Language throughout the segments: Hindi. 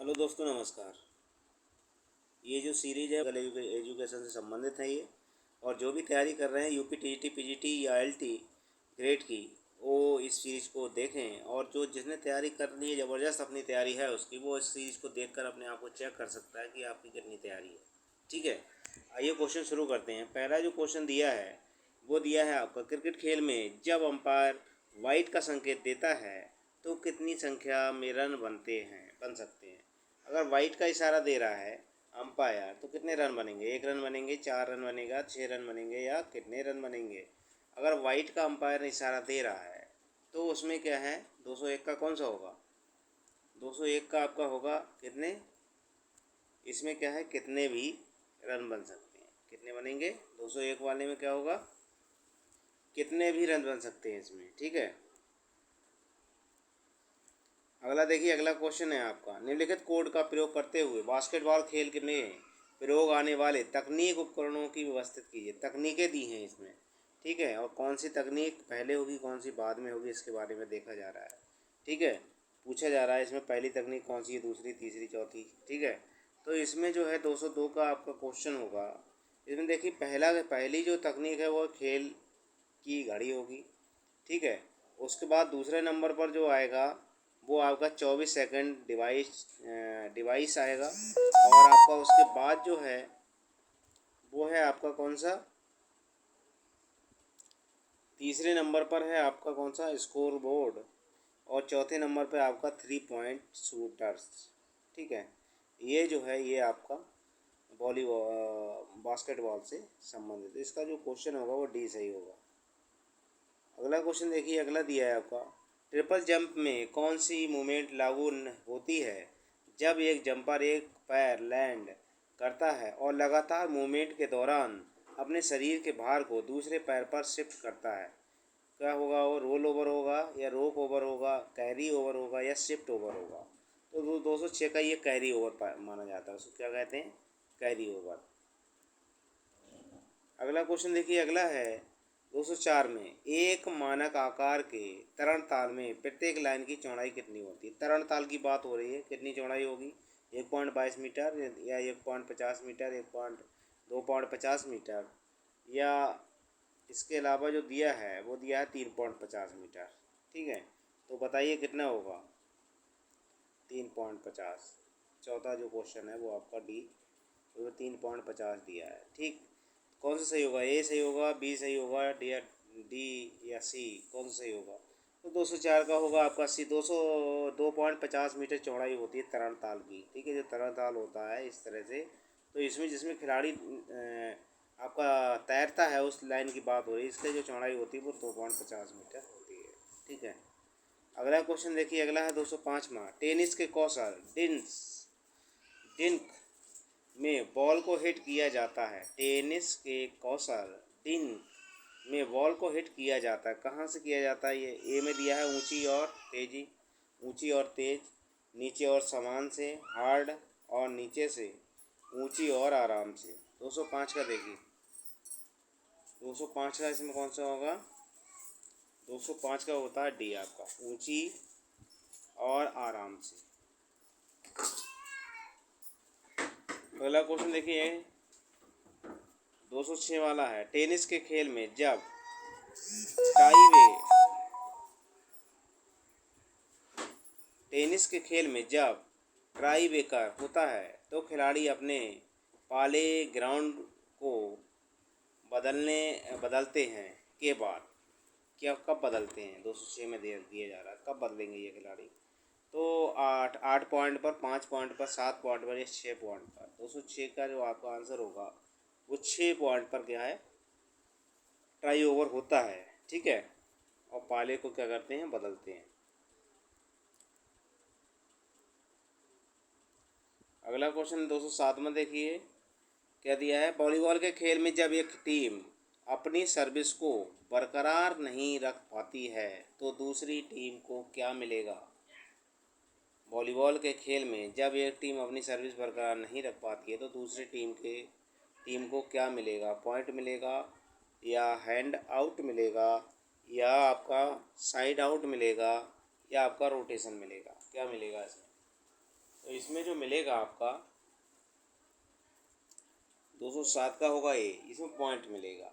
हेलो दोस्तों, नमस्कार। ये जो सीरीज़ है एजुकेशन से संबंधित है ये। और जो भी तैयारी कर रहे हैं यूपी टीजीटी पीजीटी या आईएलटी ग्रेड की, वो इस सीरीज़ को देखें। और जो जिसने तैयारी कर ली है, ज़बरदस्त अपनी तैयारी है उसकी, वो इस सीरीज़ को देखकर अपने आप को चेक कर सकता है कि आपकी कितनी तैयारी है। ठीक है, आइए क्वेश्चन शुरू करते हैं। पहला जो क्वेश्चन दिया है वो दिया है आपका, क्रिकेट खेल में जब अंपायर वाइड का संकेत देता है तो कितनी संख्या में रन बन सकते हैं। अगर वाइट का इशारा दे रहा है अंपायर तो कितने रन बनेंगे? 1 रन बनेंगे, 4 रन बनेगा, 6 रन बनेंगे, या कितने रन बनेंगे? अगर वाइट का अंपायर इशारा दे रहा है तो उसमें क्या है, 201 का कौन सा होगा? 201 का आपका होगा कितने? इसमें क्या है, कितने भी रन बन सकते हैं। कितने बनेंगे? 201 वाले में क्या होगा, कितने भी रन बन सकते हैं इसमें। ठीक है, अगला देखिए। अगला क्वेश्चन है आपका, निम्नलिखित कोड का प्रयोग करते हुए बास्केटबॉल खेल के में प्रयोग आने वाले तकनीक उपकरणों की व्यवस्थित कीजिए। तकनीकें दी हैं इसमें, ठीक है, और कौन सी तकनीक पहले होगी कौन सी बाद में होगी इसके बारे में देखा जा रहा है। ठीक है, पूछा जा रहा है इसमें पहली तकनीक कौन सी है, दूसरी, तीसरी, चौथी। ठीक है, तो इसमें जो है 202 का आपका क्वेश्चन होगा। इसमें देखिए पहली जो तकनीक है वो खेल की घड़ी होगी। ठीक है, उसके बाद दूसरे नंबर पर जो आएगा वो आपका 24 सेकंड डिवाइस आएगा। और आपका उसके बाद जो है वो है आपका कौन सा, तीसरे नंबर पर है आपका कौन सा, स्कोर बोर्ड। और चौथे नंबर पे आपका 3 पॉइंट शूटर्स। ठीक है, ये जो है ये आपका वॉलीबॉल बास्केटबॉल से संबंधित। इसका जो क्वेश्चन होगा वो डी सही होगा। अगला क्वेश्चन देखिए, अगला दिया है आपका, ट्रिपल जंप में कौन सी मूवमेंट लागू होती है जब एक जंपर एक पैर लैंड करता है और लगातार मूवमेंट के दौरान अपने शरीर के भार को दूसरे पैर पर शिफ्ट करता है। क्या होगा वो, रोल ओवर होगा या रोप ओवर होगा, कैरी ओवर होगा या शिफ्ट ओवर होगा? तो 206 का ये कैरी ओवर माना जाता है, उसको क्या कहते हैं, कैरी ओवर। अगला क्वेश्चन देखिए, अगला है 204 में, एक मानक आकार के तरण ताल में प्रत्येक लाइन की चौड़ाई कितनी होती है? तरण ताल की बात हो रही है, कितनी चौड़ाई होगी? 1.22 मीटर या 1.50 मीटर, 2.50 मीटर, या इसके अलावा जो दिया है वो दिया है 3.50 मीटर। ठीक है, तो बताइए कितना होगा? 3.50। चौथा जो क्वेश्चन है वो आपका डी, तो 3.50 दिया है। ठीक, कौन सा सही होगा? ए सही होगा, बी सही होगा, डी या सी, कौन सा सही होगा? तो 204 का होगा आपका सी। 2.50 मीटर चौड़ाई होती है तरण ताल की। ठीक है, जो तरण ताल होता है इस तरह से, तो इसमें जिसमें खिलाड़ी आपका तैरता है उस लाइन की बात हो रही है, इसकी जो चौड़ाई होती है वो 2.50 मीटर होती है। ठीक है, अगला क्वेश्चन देखिए, अगला है 205वां, टेनिस के कौशल डिंक में बॉल को हिट किया जाता है। टेनिस के कौशल डिंक में बॉल को हिट किया जाता है, कहाँ से किया जाता है? ये ए में दिया है, ऊंची और तेज, नीचे और समान से, हार्ड और नीचे से, ऊंची और आराम से। 205 का देखिए, 205 का इसमें कौन सा होगा? 205 का होता है डी आपका, ऊंची और आराम से। अगला क्वेश्चन देखिए, 206 वाला है, टेनिस के खेल में जब टाई वे टेनिस के खेल में जब ट्राई ब्रेकर होता है तो खिलाड़ी अपने पाले ग्राउंड को बदलते हैं के बाद, क्या कब बदलते हैं? 206 में दिया जा रहा है, कब बदलेंगे ये खिलाड़ी? तो 8 पॉइंट पर, 5 पॉइंट पर, 7 पॉइंट पर या 6 पॉइंट पर। 206 का जो आपका आंसर होगा वो 6 पॉइंट पर क्या है, ट्राई ओवर होता है। ठीक है, और पाले को क्या करते हैं, बदलते हैं। अगला क्वेश्चन 207 में देखिए, क्या दिया है, वॉलीबॉल के खेल में जब एक टीम अपनी सर्विस को बरकरार नहीं रख पाती है तो दूसरी टीम को क्या मिलेगा? वॉलीबॉल के खेल में जब एक टीम अपनी सर्विस बरकरार नहीं रख पाती है तो दूसरी टीम को क्या मिलेगा? पॉइंट मिलेगा, या हैंड आउट मिलेगा, या आपका साइड आउट मिलेगा, या आपका रोटेशन मिलेगा? क्या मिलेगा इसमें? तो इसमें जो मिलेगा आपका 207 का होगा ए, इसमें पॉइंट मिलेगा।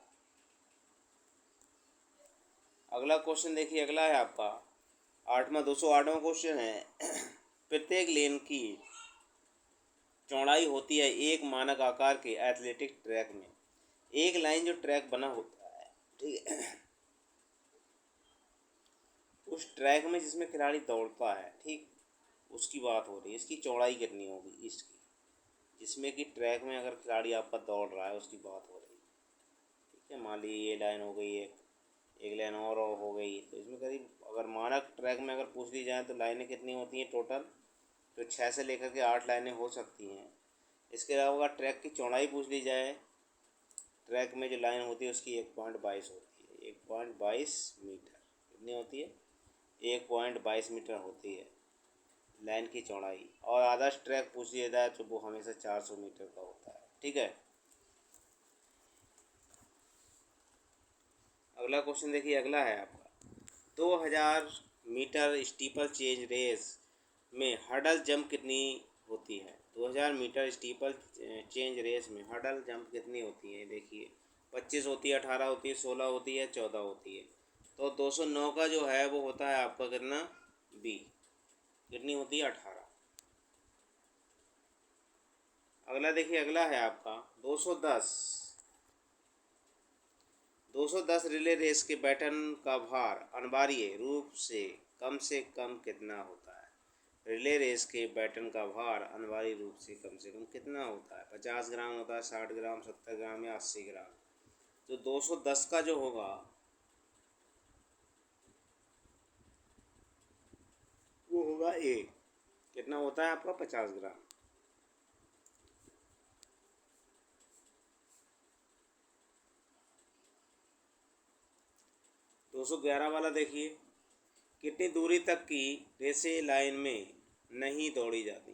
अगला क्वेश्चन देखिए, अगला है आपका 208वां क्वेश्चन है। प्रत्येक लेन की चौड़ाई होती है एक मानक आकार के एथलेटिक ट्रैक में। एक लाइन जो ट्रैक बना होता है, ठीक है, उस ट्रैक में जिसमें खिलाड़ी दौड़ता है, ठीक, उसकी बात हो रही है। इसकी चौड़ाई कितनी होगी इसकी, जिसमें कि ट्रैक में अगर खिलाड़ी आपका दौड़ रहा है उसकी बात हो रही है, ठीक है। मान लीजिए ये लाइन हो गई, एक लाइन और हो गई, तो इसमें करीब अगर मानक ट्रैक में अगर पूछ ली जाए तो लाइनें कितनी होती हैं टोटल, तो 6 से लेकर के 8 लाइनें हो सकती हैं। इसके अलावा अगर ट्रैक की चौड़ाई पूछ ली जाए, ट्रैक में जो लाइन होती है उसकी 1.22 होती है, 1.22 मीटर। कितनी होती है? 1.22 मीटर होती है लाइन की चौड़ाई। और आदर्श ट्रैक पूछ लिया जाए तो वो हमेशा 400 मीटर का होता है, ठीक है। अगला क्वेश्चन देखिए, अगला है आपका 2000 मीटर स्टीपल चेंज रेस में हर्डल जंप कितनी होती है? 2000 मीटर स्टीपल चेंज रेस में हर्डल जंप कितनी होती है? देखिए 25 होती है, 18 होती है, 16 होती है, 14 होती है। तो 209 का जो है वो होता है आपका कितना, बी। कितनी होती है? 18। अगला देखिए, अगला है आपका 210 रिले रेस के बैटन का भार अनिवार्य रूप से कम कितना होता है? रिले रेस के बैटन का भार अनिवार्य रूप से कम कितना होता है? 50 ग्राम होता है, 60 ग्राम, 70 ग्राम या 80 ग्राम? तो 210 का जो होगा वो होगा ए। कितना होता है आपका? 50 ग्राम। 211 वाला देखिए, कितनी दूरी तक की रेसें लाइन में नहीं दौड़ी जाती?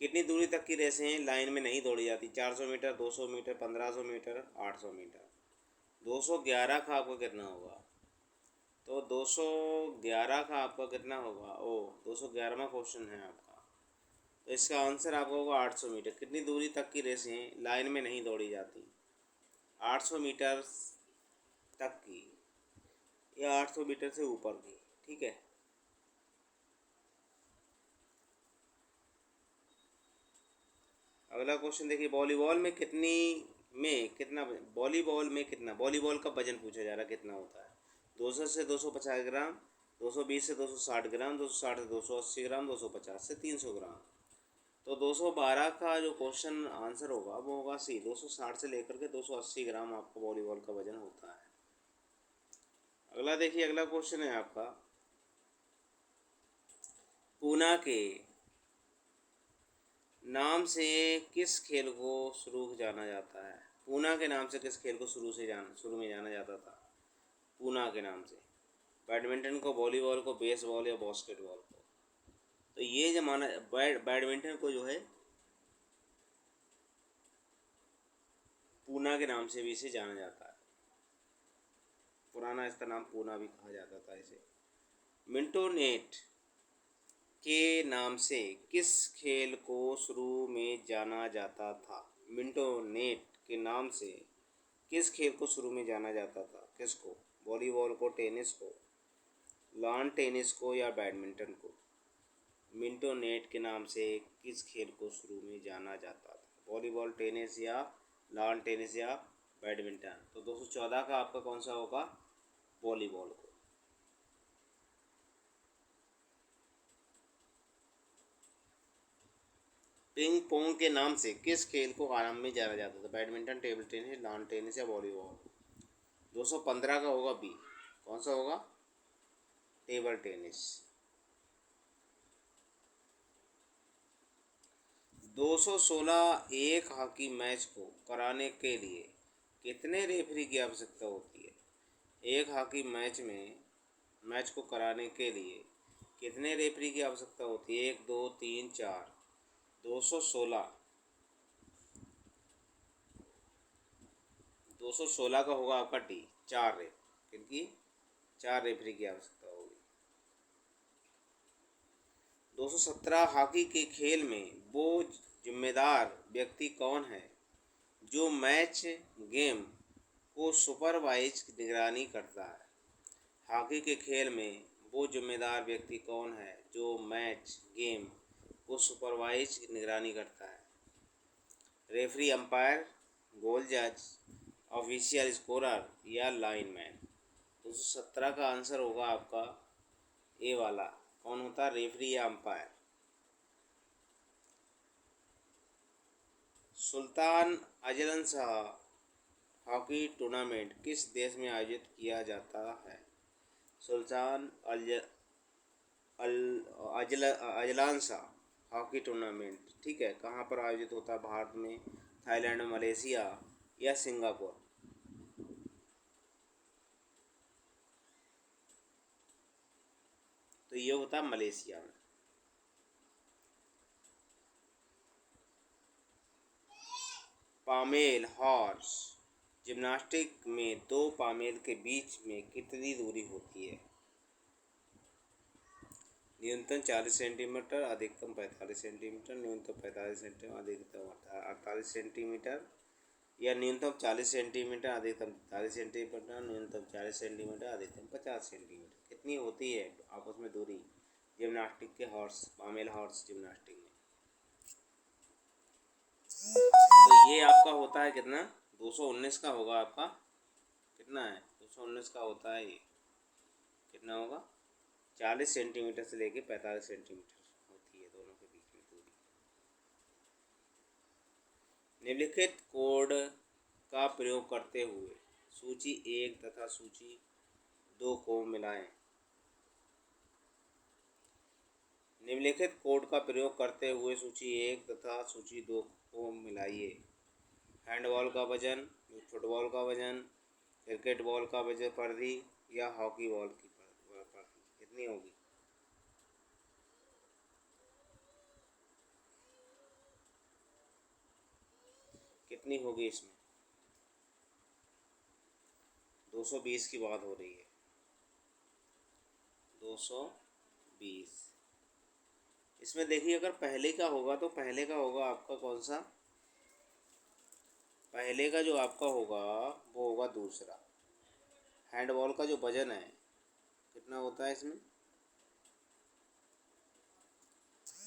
कितनी दूरी तक की रेसें लाइन में नहीं दौड़ी जाती? 400 मीटर, 200 मीटर, 1500 मीटर, 800 मीटर। 211 का आपका कितना होगा? तो 211 का आपका कितना होगा? 211वां क्वेश्चन है आपका, तो इसका आंसर आपका होगा 800 मीटर। कितनी दूरी तक की रेसें लाइन में नहीं दौड़ी जाती? 800 मीटर तक की या 800 मीटर से ऊपर की, ठीक है। अगला क्वेश्चन देखिए, वॉलीबॉल का वजन पूछा जा रहा है, कितना होता है? 200 से 250 ग्राम, 220 से 260 ग्राम, 260 से 280 ग्राम, 250 से 300 ग्राम। तो 212 का जो क्वेश्चन आंसर होगा वो होगा सी, 260 से लेकर के 280 ग्राम आपका वॉलीबॉल का वजन होता है। अगला देखिए, अगला क्वेश्चन है आपका पूना के नाम से किस खेल को शुरू जाना जाता है? पूना के नाम से किस खेल को शुरू में जाना जाता था? पूना के नाम से बैडमिंटन को, वॉलीबॉल को, बेसबॉल या बास्केटबॉल को? तो ये जमाना बैडमिंटन को जो है पूना के नाम से भी इसे जाना जाता है। पुराना इसका नाम पूना भी कहा जाता था इसे। मिंटो नेट के नाम से किस खेल को शुरू में जाना जाता था? मिंटो नेट के नाम से किस खेल को शुरू में जाना जाता था? किसको? वॉलीबॉल को, टेनिस को, लॉन टेनिस को या बैडमिंटन को? मिंटो नेट के नाम से किस खेल को शुरू में जाना जाता था? वॉलीबॉल, टेनिस या लॉन टेनिस या बैडमिंटन? तो 214 का आपका कौन सा होगा? वॉलीबॉल को। पिंग पोंग के नाम से किस खेल को आरंभ में जाना जाता था? Badminton, table tennis, lawn tennis या वॉलीबॉल? 215 का होगा बी। कौन सा होगा? Table tennis. 216 एक हॉकी मैच को कराने के लिए कितने रेफरी की आवश्यकता होती है? एक हॉकी मैच को कराने के लिए कितने रेफरी की आवश्यकता होती है? 1, 2, 3, 4। 216 216 का होगा आपका डी, 4 क्योंकि 4 रेफरी की आवश्यकता होगी। 217 हॉकी के खेल में वो जिम्मेदार व्यक्ति कौन है जो मैच गेम को सुपरवाइज निगरानी करता है। हॉकी के खेल में वो जिम्मेदार व्यक्ति कौन है जो मैच गेम को सुपरवाइज निगरानी करता है। रेफरी, अंपायर, गोल जज, ऑफिशियल स्कोरर या लाइनमैन। 217 का आंसर होगा आपका ए वाला। कौन होता है? रेफरी या umpire. Sultan Azlan Shah hockey tournament किस देश में आयोजित किया जाता है? Sultan Azlan Shah hockey tournament, ठीक है, कहाँ पर आयोजित होता है? भारत में, थाईलैंड में, मलेशिया या सिंगापुर। तो ये होता है मलेशिया में। पामेल हॉर्स जिम्नास्टिक में दो पामेल के बीच में कितनी दूरी होती है? न्यूनतम 40 सेंटीमीटर, अधिकतम 45 सेंटीमीटर, न्यूनतम 45 सेंटीमीटर, अधिकतम 48 सेंटीमीटर, या न्यूनतम 40 सेंटीमीटर, अधिकतम 40 सेंटीमीटर, न्यूनतम 40 सेंटीमीटर, अधिकतम 50 सेंटीमीटर। कितनी होती है आपस में दूरी जिम्नास्टिक के हॉर्स, पामेल हॉर्स जिम्नास्टिक में? तो ये आपका होता है कितना? 219 का होगा आपका। कितना है? 219 का होता है ये। कितना होगा? 40 सेंटीमीटर से लेके 45 सेंटीमीटर होती है दोनों के बीच में दूरी। निम्नलिखित कोड का प्रयोग करते हुए सूची 1 तथा सूची 2 को मिलाएं। निम्नलिखित कोड का प्रयोग करते हुए सूची 1 तथा सूची 2 को मिलाइए। हैंडबॉल का वजन, फुटबॉल का वजन, क्रिकेट बॉल का वजन परिधि या हॉकी बॉल की परिधि कितनी होगी? कितनी होगी इसमें? 220 की बात हो रही है। 220। इसमें देखिए, अगर पहले का होगा तो पहले का होगा आपका कौन सा? पहले का जो आपका होगा वो होगा दूसरा। हैंडबॉल का जो वजन है कितना होता है इसमें?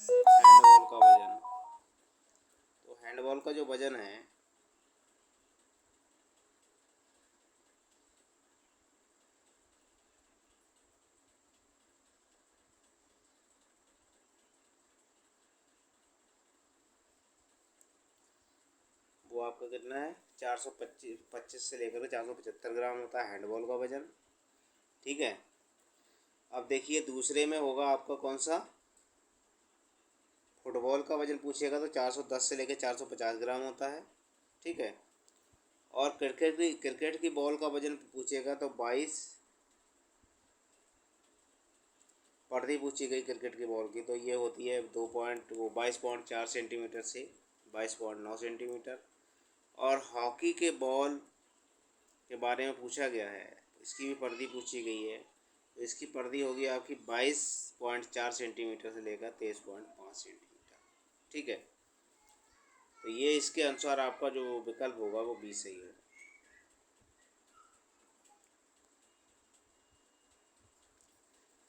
हैंडबॉल का वजन, तो हैंडबॉल का जो वजन है वो आपका कितना है? 425 से लेकर 475 ग्राम होता है हैंडबॉल का वजन, ठीक है। अब देखिए दूसरे में होगा आपका कौन सा? फुटबॉल का वजन पूछेगा तो 410 से लेकर 450 ग्राम होता है, ठीक है। और क्रिकेट की बॉल का वजन पूछेगा तो 22 पर्दी पूछी गई क्रिकेट की बॉल की, तो ये होती है 22.4 सेंटीमीटर से 22.9 सेंटीमीटर। और हॉकी के बॉल के बारे में पूछा गया है, इसकी भी पर्दी पूछी गई है, तो इसकी पर्दी होगी आपकी 22.4 सेंटीमीटर से लेकर 23.5 सेंटीमीटर, ठीक है। तो ये इसके अनुसार आपका जो विकल्प होगा वो बी सही होगा।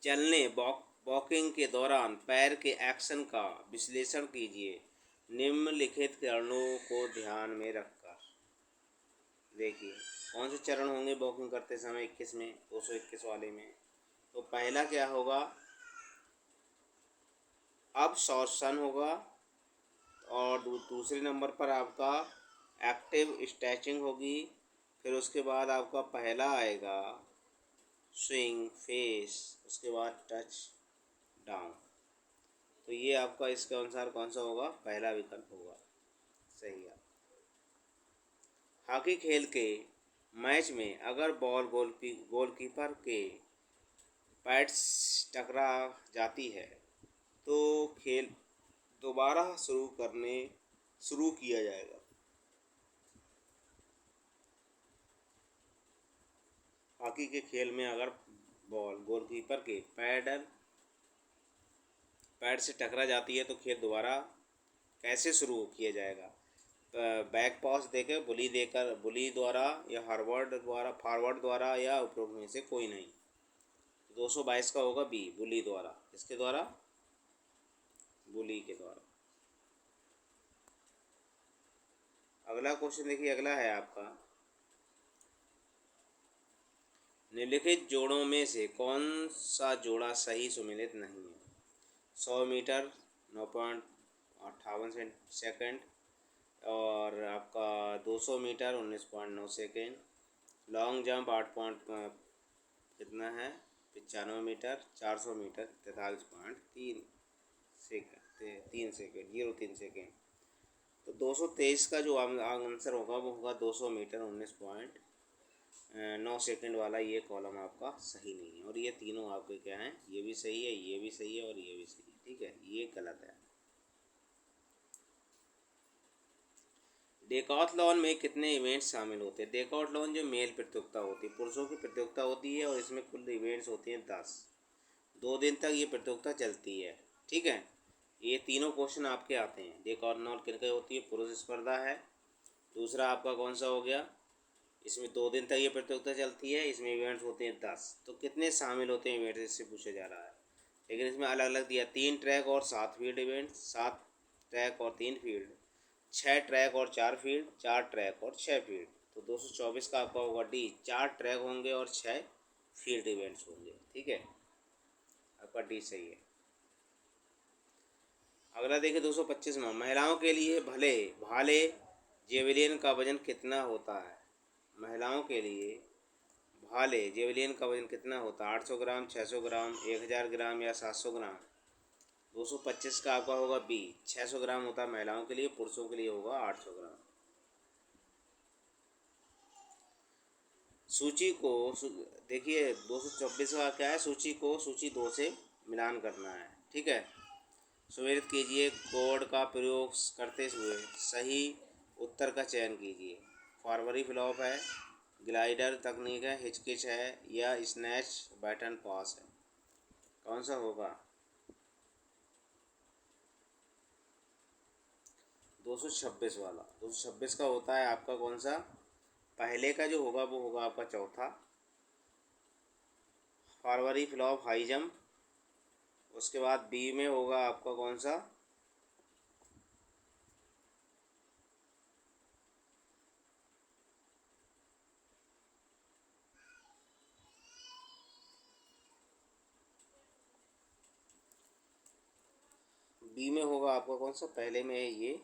चलने वॉकिंग के दौरान पैर के एक्शन का विश्लेषण कीजिए निम्नलिखित चरणों को ध्यान में रखकर। देखिए कौन से चरण होंगे वॉकिंग करते समय 21 में, 221 वाले में। तो पहला क्या होगा? अबसॉर्प्शन होगा। और दूसरे नंबर पर आपका एक्टिव स्ट्रेचिंग होगी। फिर उसके बाद आपका पहला आएगा स्विंग फेस, उसके बाद टच डाउन। तो ये आपका इसके अनुसार कौन सा होगा? पहला विकल्प होगा सही है। हॉकी खेल के मैच में अगर बॉल गोलकीपर के पैड्स टकरा जाती है तो खेल दोबारा शुरू किया जाएगा। हॉकी के खेल में अगर बॉल गोलकीपर के पैडल पैड से टकरा जाती है तो खेल दोबारा कैसे शुरू किया जाएगा? बैक पास देकर, बुली द्वारा या फॉरवर्ड द्वारा या उपरोक्त में से कोई नहीं। 222 का होगा बी, बुली द्वारा। किसके द्वारा? बुली के द्वारा। अगला क्वेश्चन देखिए, अगला है आपका, निम्नलिखित जोड़ों में से कौन सा जोड़ा सही सुमेलित नहीं है? 100 मीटर 9.58 सेकंड, और आपका 200 मीटर 19.9 सेकेंड, लॉन्ग जंप 8 कितना है 95 मीटर, 400 मीटर 43.3 सेकेंड, 03 सेकेंड। तो 223 का जो आंसर होगा वो होगा 200 मीटर 19.9 सेकेंड वाला। ये कॉलम आपका सही नहीं है, और ये तीनों आपके क्या हैं, ये भी सही है, ये भी सही है और ये भी सही है। ठीक है, ये गलत है। डेकाथलॉन में कितने इवेंट्स शामिल होते हैं? डेकाथलॉन जो मेल प्रतियोगिता होती है, पुरुषों की प्रतियोगिता होती है, और इसमें कुल इवेंट्स होते हैं 10। 2 दिन तक ये प्रतियोगिता चलती है। ठीक है, ये तीनों क्वेश्चन आपके आते हैं। डेकाथलॉन किनके होती है? पुरुष स्पर्धा है। दूसरा आपका कौन सा हो गया, इसमें 2 दिन तक ये प्रतियोगिता चलती है, इसमें इवेंट्स होते हैं 10। तो कितने शामिल होते हैं इवेंट्स, इससे पूछा जा रहा है। लेकिन इसमें अलग अलग दिया, 3 ट्रैक और 7 फील्ड इवेंट, 7 ट्रैक और 3 फील्ड, 6 ट्रैक और 4 फील्ड, 4 ट्रैक और 6 फील्ड। तो 224 का आपका होगा डी, 4 ट्रैक होंगे और 6 फील्ड इवेंट्स होंगे। ठीक है, आपका डी सही है। अगला देखिए 225 में, महिलाओं के लिए भाले जेवलिन का वजन कितना होता है? महिलाओं के लिए भाले जेवलिन का वजन कितना होता है? 800 ग्राम, 600 ग्राम, 1000 ग्राम या 700 ग्राम? 225 का आपका होगा बी, 600 ग्राम होता है महिलाओं के लिए, पुरुषों के लिए होगा 800 ग्राम। सूची को देखिए 224 का क्या है, सूची को सूची 2 से मिलान करना है। ठीक है, सुमेलित कीजिए, कोड का प्रयोग करते हुए सही उत्तर का चयन कीजिए। फॉरवर्डी फ्लॉप है, ग्लाइडर तकनीक है, हिचकिच है या स्नैच बैटन पास है? कौन सा होगा? 226 वाला। 226 का होता है आपका कौन सा? पहले का जो होगा वो होगा आपका चौथा, फॉरवर्डी फ्लॉप हाई जंप। उसके बाद बी में होगा आपका कौन सा? बी में होगा आपका कौन सा? पहले में है ये,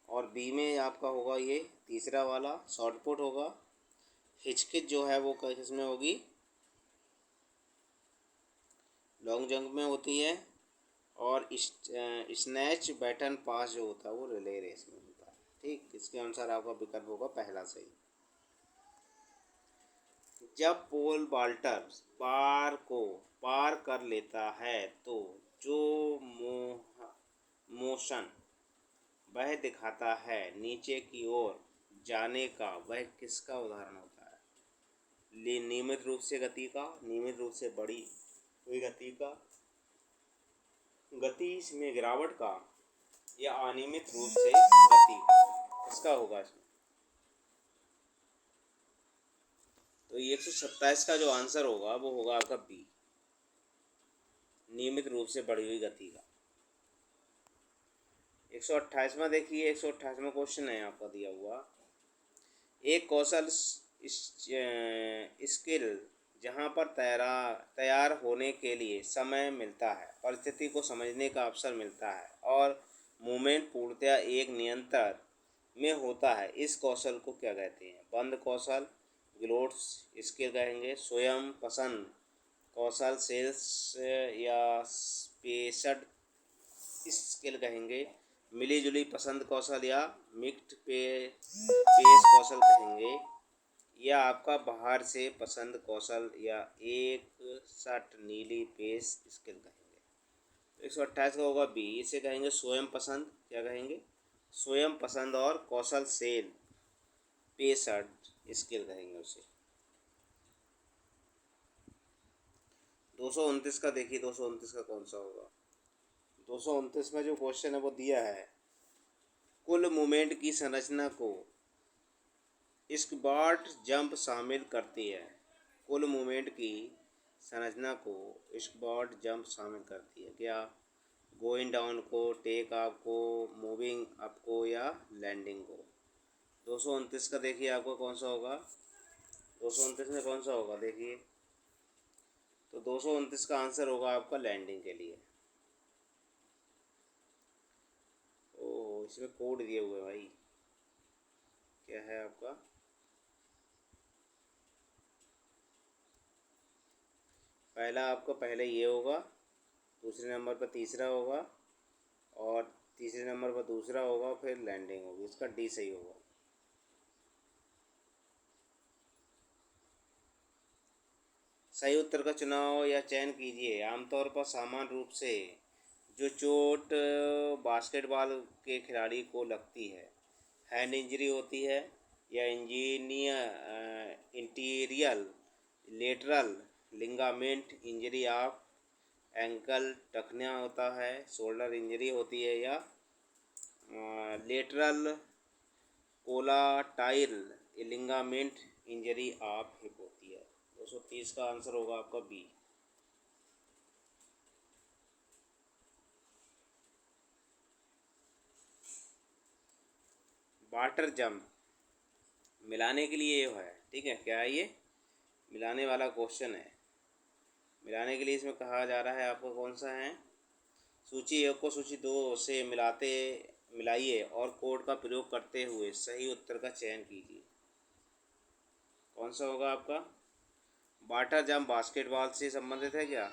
और बी में आपका होगा ये तीसरा वाला शॉर्ट पुट होगा। हिचकिच जो है वो किस में होगी? लॉन्ग जंप में होती है। और स्नैच बैटन पास जो होता है वो रिले रेस में होता है। ठीक, इसके अनुसार आपका विकल्प होगा पहला सही। जब पोल वाल्टर बार को पार कर लेता है तो जो मोशन वह दिखाता है नीचे की ओर जाने का, वह किसका उदाहरण होता है? नियमित रूप से गति का, नियमित रूप से बढ़ी हुई गति का, गति में गिरावट का, या अनियमित रूप से गति का? किसका होगा इसमें? तो ये 127 का जो आंसर होगा वो होगा आपका बी, नियमित रूप से बढ़ी हुई गति का। 128वां देखिए, 128वां क्वेश्चन है आपका दिया हुआ, एक कौशल स्किल जहाँ पर तैयार होने के लिए समय मिलता है, परिस्थिति को समझने का अवसर मिलता है और मूवमेंट पूर्णतया एक नियंत्रण में होता है, इस कौशल को क्या कहते हैं? बंद कौशल, ग्लोट्स स्किल कहेंगे, स्वयं पसंद कौशल, सेल्स या पेशड स्किल कहेंगे, मिली जुली पसंद कौशल या मिक्स्ड पेश कौशल कहेंगे, या आपका बाहर से पसंद कौशल या एक सट नीली पेश स्किल कहेंगे। 128 का होगा बी, इसे कहेंगे स्वयं पसंद। क्या कहेंगे? स्वयं पसंद और कौशल सेल पेशड स्किल कहेंगे उसे। 229 का देखिए, 229 का कौन सा होगा? 229 में जो क्वेश्चन है वो दिया है, कुल मूवमेंट की संरचना को स्क्वाट जंप शामिल करती है। कुल मूवमेंट की संरचना को स्क्वाट जंप शामिल करती है। क्या? गोइंग डाउन को, टेक ऑफ को, मूविंग अप को या लैंडिंग को। 229 का देखिए आपको कौन सा होगा, 229 में कौन सा होगा देखिए, तो 229 का आंसर होगा आपका लैंडिंग के लिए। ओह, इसमें कोड दिए हुए भाई, क्या है आपका, पहला आपका पहले ये होगा, दूसरे नंबर पर तीसरा होगा, और तीसरे नंबर पर दूसरा होगा, फिर लैंडिंग होगी। इसका डी सही होगा। सही उत्तर का चुनाव या चयन कीजिए। आमतौर पर सामान्य रूप से जो चोट बास्केटबॉल के खिलाड़ी को लगती है, हैंड इंजरी होती है, या anterior lateral ligament injury of ankle टखना होता है, शोल्डर इंजरी होती है, या lateral collateral ligament injury of hip होती है। 230 का आंसर होगा आपका बी। वाटर जंप मिलाने के लिए है, ठीक है, क्या है ये, मिलाने वाला क्वेश्चन है। मिलाने के लिए इसमें कहा जा रहा है आपको कौन सा है, सूची 1 को सूची 2 से मिलाइए और कोड का प्रयोग करते हुए सही उत्तर का चयन कीजिए। कौन सा होगा आपका? वाटर जंप बास्केटबॉल से संबंधित है क्या?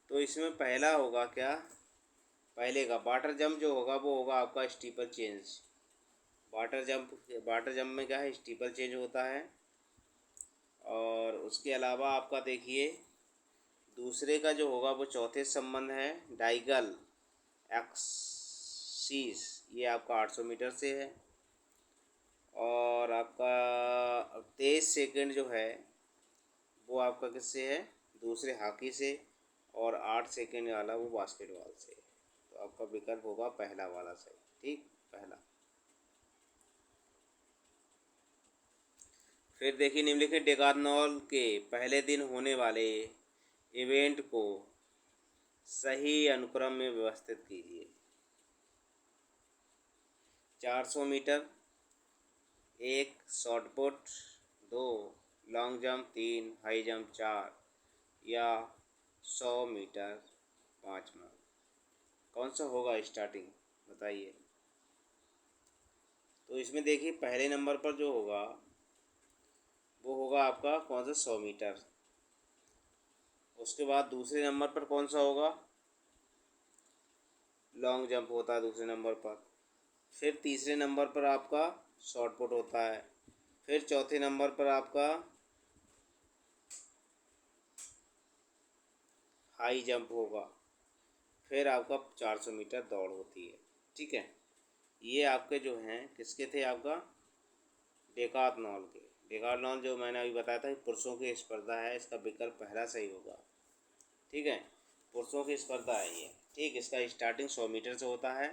तो इसमें पहला होगा क्या, पहले का वाटर जंप जो होगा वो होगा आपका स्टीपल चेंज। वाटर जंप में क्या है, स्टीपल चेंज होता है। और उसके अलावा आपका देखिए दूसरे का जो होगा वो चौथे संबंध है, डाइगल एक्सिस, ये आपका 800 मीटर से है। और आपका 23 सेकंड जो है वो आपका किससे है, दूसरे हॉकी से। और 8 सेकंड वाला वो बास्केटबॉल से। तो आपका विकल्प होगा पहला वाला सही, ठीक, पहला। फिर देखिए निम्नलिखित डेकाथलॉन के पहले दिन होने वाले इवेंट को सही अनुक्रम में व्यवस्थित कीजिए। 400 metre, 1 shot put, 2 long jump, 3 high jump, 4 या 100 मीटर 5 में कौन सा होगा स्टार्टिंग, बताइए। तो इसमें देखिए पहले नंबर पर जो होगा वो होगा आपका कौन सा, 100 मीटर। उसके बाद दूसरे नंबर पर कौन सा होगा, लॉन्ग जंप होता है दूसरे नंबर पर। फिर तीसरे नंबर पर आपका शॉट पुट होता है। फिर चौथे नंबर पर आपका हाई जंप होगा। फिर आपका 400 मीटर दौड़ होती है, ठीक है। ये आपके जो हैं किसके थे, आपका डेकाथलॉन के। डेकाथलॉन जो मैंने अभी बताया था पुरुषों की स्पर्धा है, इसका विकल्प पहला सही होगा, ठीक है। पुरुषों की स्पर्धा है ये, ठीक। इसका स्टार्टिंग 100 मीटर से होता है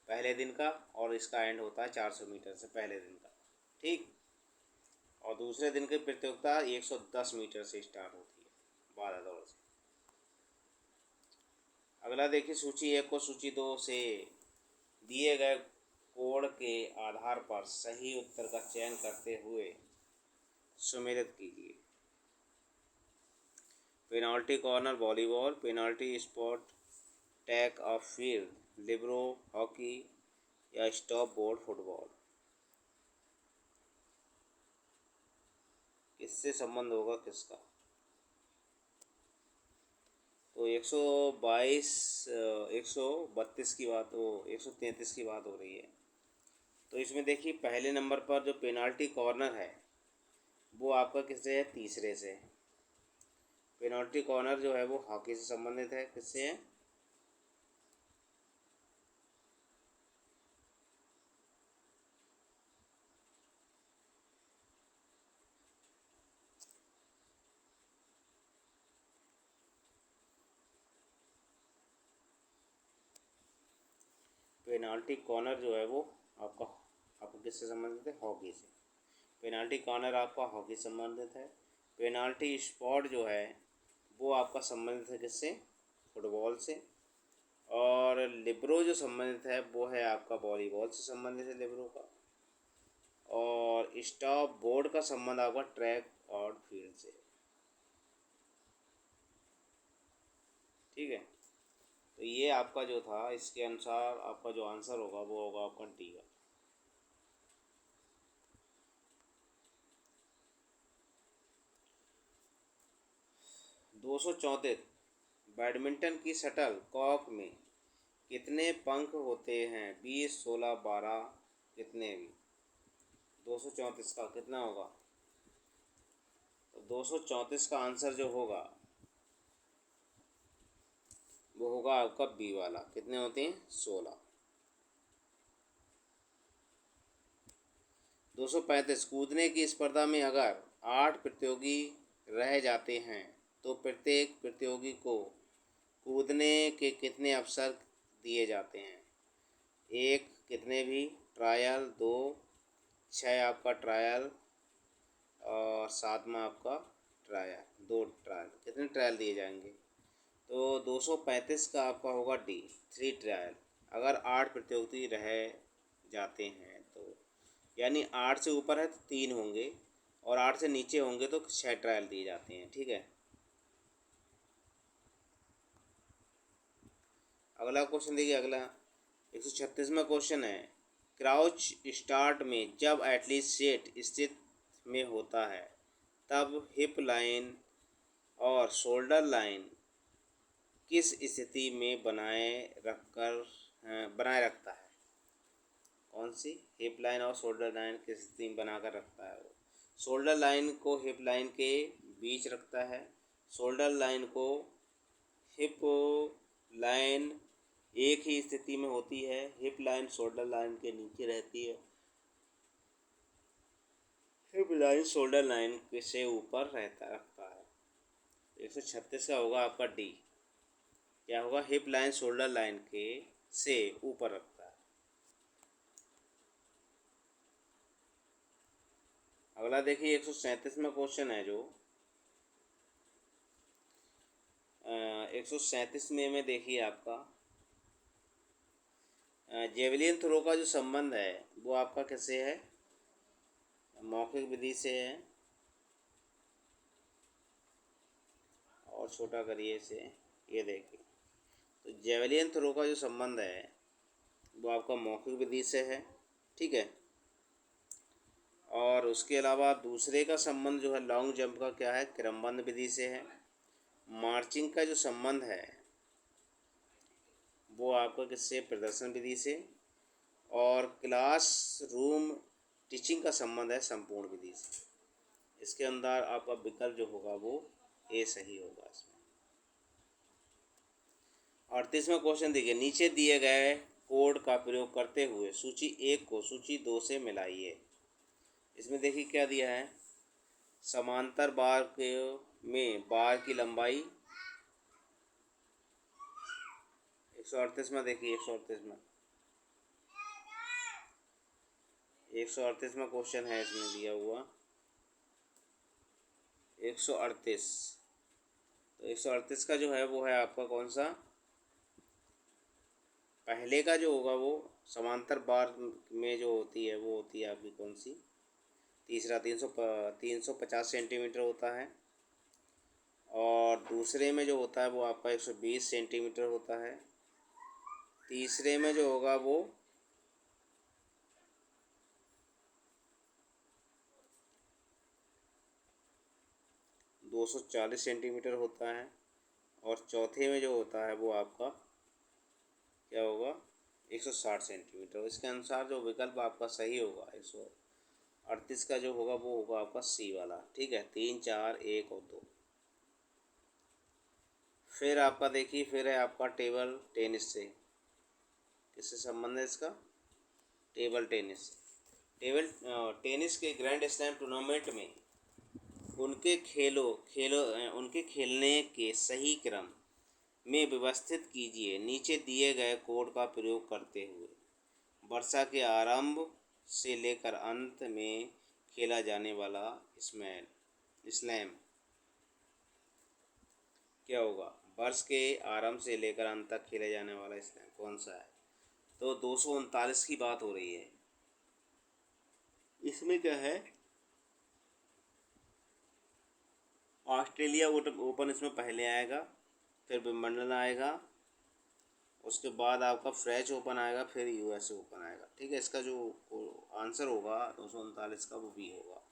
पहले दिन का, और इसका एंड होता है 400 मीटर से पहले दिन का, ठीक। और दूसरे दिन की प्रतियोगिता 110 मीटर से स्टार्ट होती है, बारह दौड़ से। अगला देखिए सूची 1 को सूची 2 से दिए गए कोड के आधार पर सही उत्तर का चयन करते हुए सुमेलित कीजिए। Penalty corner volleyball, penalty spot take off field libero hockey या स्टॉप बोर्ड फुटबॉल। किससे संबंध होगा किसका? तो 132 की बात, वो 133 की बात हो रही है। तो इसमें देखिए पहले नंबर पर जो पेनाल्टी कॉर्नर है वो आपका किससे है, तीसरे से। पेनाल्टी कॉर्नर जो है वो हॉकी से संबंधित है, किससे है, पेनाल्टी कॉर्नर जो है वो आपका किससे संबंधित है? हॉकी से। पेनाल्टी कॉर्नर आपका हॉकी से संबंधित है। पेनाल्टी स्पॉट जो है वो आपका संबंधित है किससे? फुटबॉल से। और लिब्रो जो संबंधित है वो है आपका वॉलीबॉल से संबंधित है, लिब्रो का। और स्टॉप बोर्ड का संबंध आपका ट्रैक और फील्ड से। ठीक है, तो ये आपका जो था, इसके अनुसार आपका जो आंसर होगा वो होगा आपका डी का। दो सौ चौंतीस, बैडमिंटन की शटल कॉक में कितने पंख होते हैं? 20, 16, 12, कितने भी? 234 का कितना होगा? तो 234 का आंसर जो होगा वो होगा आपका बी वाला। कितने होते हैं? 16। 235, कूदने की स्पर्धा में अगर 8 प्रतियोगी रह जाते हैं तो प्रत्येक प्रतियोगी को कूदने के कितने अवसर दिए जाते हैं? एक, कितने भी? ट्रायल। 2, 6 आपका ट्रायल। और 7 में आपका ट्रायल, 2 ट्रायल। कितने ट्रायल दिए जाएंगे? तो 235 का आपका होगा डी, 3 ट्रायल। अगर 8 प्रतियोगी रह जाते हैं तो, यानी 8 से ऊपर है तो 3 होंगे, और 8 से नीचे होंगे तो 6 ट्रायल दिए जाते हैं। ठीक है, अगला क्वेश्चन देखिए। अगला 136वां क्वेश्चन है, क्राउच स्टार्ट में जब एथलीट सेट स्थित में होता है तब हिप लाइन और शोल्डर लाइन किस स्थिति में बनाए रखता है? कौन सी? हिप लाइन और शोल्डर लाइन किस स्थिति में बनाकर रखता है? वो शोल्डर लाइन को हिप लाइन के बीच रखता है। शोल्डर लाइन को हिप लाइन एक ही स्थिति में होती है। हिप लाइन शोल्डर लाइन के नीचे रहती है। हिप लाइन शोल्डर लाइन से ऊपर रखता है। 136 का होगा आपका डी। क्या होगा? हिप लाइन शोल्डर लाइन के से ऊपर रखता है। अगला देखिए 137वां क्वेश्चन है जो 137 में देखिए आपका जेवलिन थ्रो का जो संबंध है वो आपका किससे है? मौखिक विधि से है। और छोटा करिए इसे, ये देखिए। तो जेवलिन थ्रो का जो संबंध है वो आपका मौखिक विधि से है। ठीक है, और उसके अलावा दूसरे का संबंध जो है लॉन्ग जंप का क्या है? क्रमबद्ध विधि से है। मार्चिंग का जो संबंध है वो आपका किससे? प्रदर्शन विधि से। और क्लास रूम टीचिंग का संबंध है संपूर्ण विधि से। इसके अंदर आपका विकल्प जो होगा वो ए सही होगा इसमें। 38वां क्वेश्चन देखिए, नीचे दिए गए कोड का प्रयोग करते हुए सूची 1 को सूची 2 से मिलाइए। इसमें देखिए क्या दिया है? समांतर बार के में बार की लंबाई 138 में देखिए 138वां क्वेश्चन है इसमें दिया हुआ 138। तो 138 का जो है वो है आपका कौन सा? पहले का जो होगा वो समांतर बार में जो होती है वो होती है आपकी कौन सी? तीसरा 350 सेंटीमीटर होता है। और दूसरे में जो होता है वो आपका 120 सेंटीमीटर होता है। तीसरे में जो होगा वो 240 सेंटीमीटर होता है। और चौथे में जो होता है वो आपका क्या होगा? 160 सेंटीमीटर। इसके अनुसार जो विकल्प आपका सही होगा 138 का जो होगा वो होगा आपका सी वाला। ठीक है, 3, 4, 1 और 2। फिर आपका देखिए, फिर है आपका टेबल टेनिस से। किससे संबंध है इसका? Table tennis. टेबल टेनिस के ग्रैंड स्लैम टूर्नामेंट में उनके खेलने के सही क्रम में व्यवस्थित कीजिए नीचे दिए गए कोड का प्रयोग करते हुए। वर्षा के आरंभ से लेकर अंत में खेला जाने वाला स्लैम क्या होगा? वर्ष के आरंभ से लेकर अंत तक खेले जाने वाला स्लैम कौन सा है? तो 239 की बात हो रही है। इसमें क्या है, ऑस्ट्रेलिया ओपन इसमें पहले आएगा, फिर विंबलडन आएगा, उसके बाद आपका फ्रेंच ओपन आएगा, फिर यूएस ओपन आएगा। ठीक है, इसका जो आंसर होगा 239 का वो भी होगा।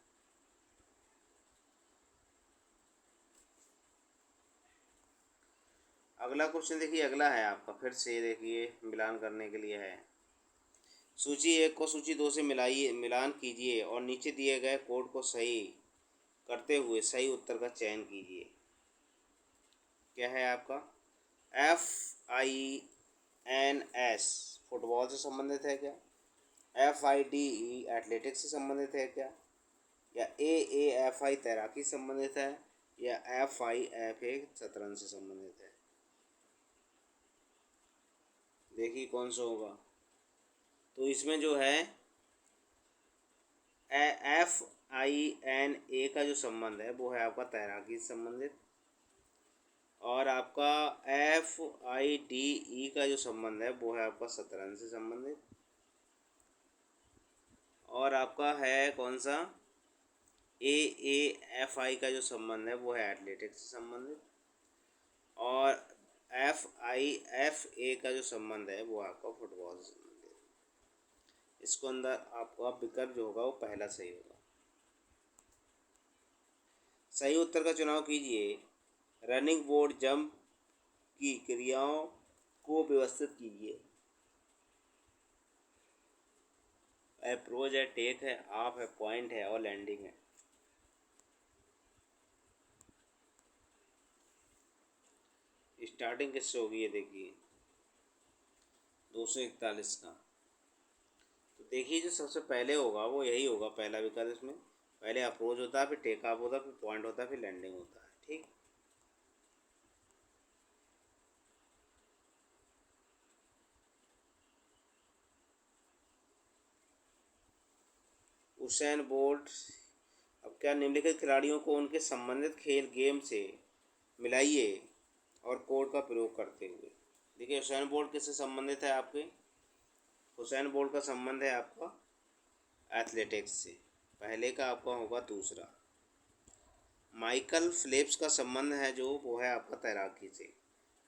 अगला क्वेश्चन देखिए, अगला है आपका, फिर से देखिए मिलान करने के लिए है। सूची 1 को सूची 2 से मिलान कीजिए और नीचे दिए गए कोड को सही करते हुए सही उत्तर का चयन कीजिए। क्या है आपका? FINS फुटबॉल से संबंधित है क्या? FIDE एथलेटिक्स से संबंधित है क्या? या AAFI तैराकी से संबंधित है? या FIFA शतरंज से संबंधित है? देखिए कौन सा होगा। तो इसमें जो है FINA का जो संबंध है वो है आपका तैराकी से संबंधित, और आपका FIDE का जो संबंध है वो है आपका शतरंज से संबंधित, और आपका है कौन सा AAFI का जो संबंध है वो है एथलेटिक्स से संबंधित, और FIFA का जो संबंध है वो आपका फुटबॉल से संबंधित। इसको अंदर आपका विकल्प जो होगा वो पहला सही होगा। सही उत्तर का चुनाव कीजिए। रनिंग, बोर्ड, जंप की क्रियाओं को व्यवस्थित कीजिए। अप्रोच है, टेक है, ऑफ है, पॉइंट है और लैंडिंग है। स्टार्टिंग किससे होगी ये देखिए, 241 का। तो देखिए जो सबसे पहले होगा वो यही होगा, पहला विकल्प। इसमें पहले अप्रोच होता है, फिर टेक ऑफ होता है, फिर पॉइंट होता है, फिर लैंडिंग होता है। ठीक, उसेन बोल्ट। अब क्या, निम्नलिखित खिलाड़ियों को उनके संबंधित खेल गेम से मिलाइए और कोड का प्रयोग करते हुए। देखिए हुसैन बोल्ट किससे संबंधित है आपके? हुसैन बोल्ट का संबंध है आपका एथलेटिक्स से, पहले का आपका होगा दूसरा। माइकल फिलिप्स का संबंध है जो वो है आपका तैराकी से,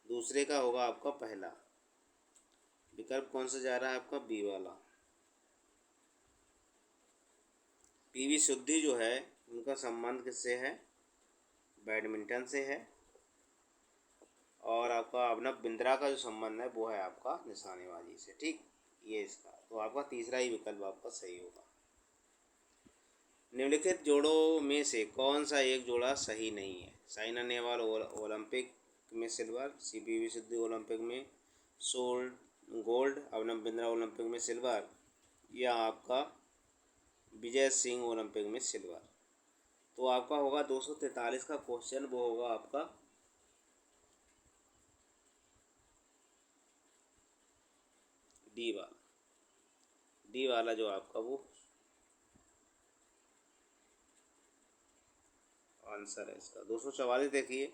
दूसरे का होगा आपका पहला। विकल्प कौन सा जा रहा है आपका? बी वाला। पीवी सिद्धू जो है उनका संबंध किससे है? बैडमिंटन से है, और आपका अभिनव बिंद्रा का जो संबंध है वो है आपका निशानेबाजी से। ठीक, ये इसका तो आपका तीसरा ही विकल्प आपका सही होगा। निम्नलिखित जोड़ों में से कौन सा एक जोड़ा सही नहीं है? साइना नेहवाल ओलंपिक में सिल्वर, पीवी सिद्धू ओलंपिक में गोल्ड, अभिनव बिंद्रा ओलंपिक में सिल्वर, या आपका विजय सिंह ओलंपिक में सिल्वर। तो आपका होगा 243 का क्वेश्चन, वो होगा आपका डी वाला जो आपका वो आंसर है इसका। 244 देखिए,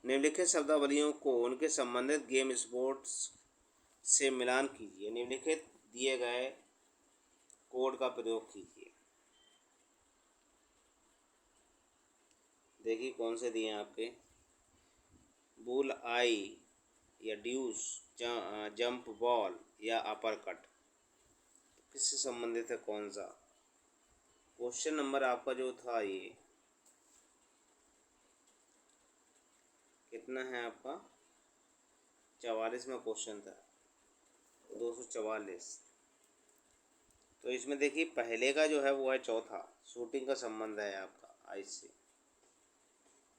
निम्नलिखित शब्दावलियों को उनके संबंधित गेम स्पोर्ट्स से मिलान कीजिए। निम्नलिखित दिए गए कोड का प्रयोग कीजिए। देखिए कौन से दिए हैं आपके, बुल आई या ड्यूस, जंप बॉल या अपर कट, किससे संबंधित है कौन सा? क्वेश्चन नंबर आपका जो था ये कितना है आपका? 44 में क्वेश्चन था, 244। तो इसमें देखिए पहले का जो है वो है चौथा, शूटिंग का संबंध है आपका आइस से।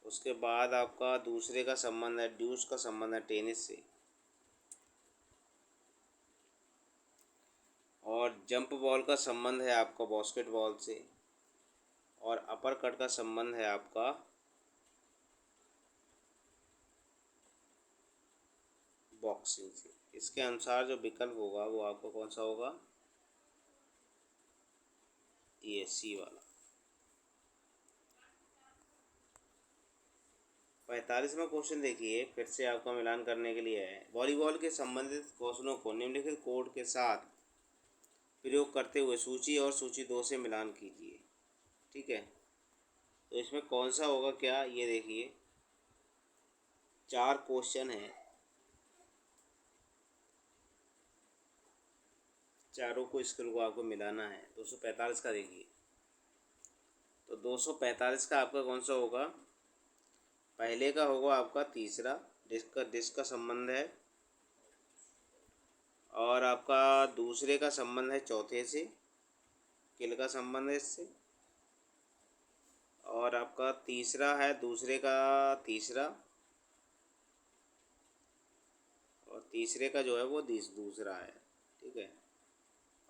उसके बाद आपका दूसरे का संबंध है, ड्यूस का संबंध है टेनिस से, और जंप बॉल का संबंध है आपका बास्केटबॉल से, और अपर कट का संबंध है आपका बॉक्सिंग से। इसके अनुसार जो विकल्प होगा वो आपका कौन सा होगा, ये सी वाला। 45वां क्वेश्चन देखिए, फिर से आपका मिलान करने के लिए है। वॉलीबॉल के संबंधित क्वेश्चनों को निम्नलिखित कोड के साथ प्रयोग करते हुए सूची और सूची 2 से मिलान कीजिए। ठीक है, तो इसमें कौन सा होगा क्या, ये देखिए 4 क्वेश्चन हैं, चारों को स्क्रू को आपको मिलाना है। 245 का देखिए, तो 245 का आपका कौन सा होगा, पहले का होगा आपका तीसरा, जिसका संबंध है, और आपका दूसरे का संबंध है चौथे से, किल का संबंध है इससे, और आपका तीसरा है दूसरे का तीसरा, और तीसरे का जो है वो दूसरा है। ठीक है,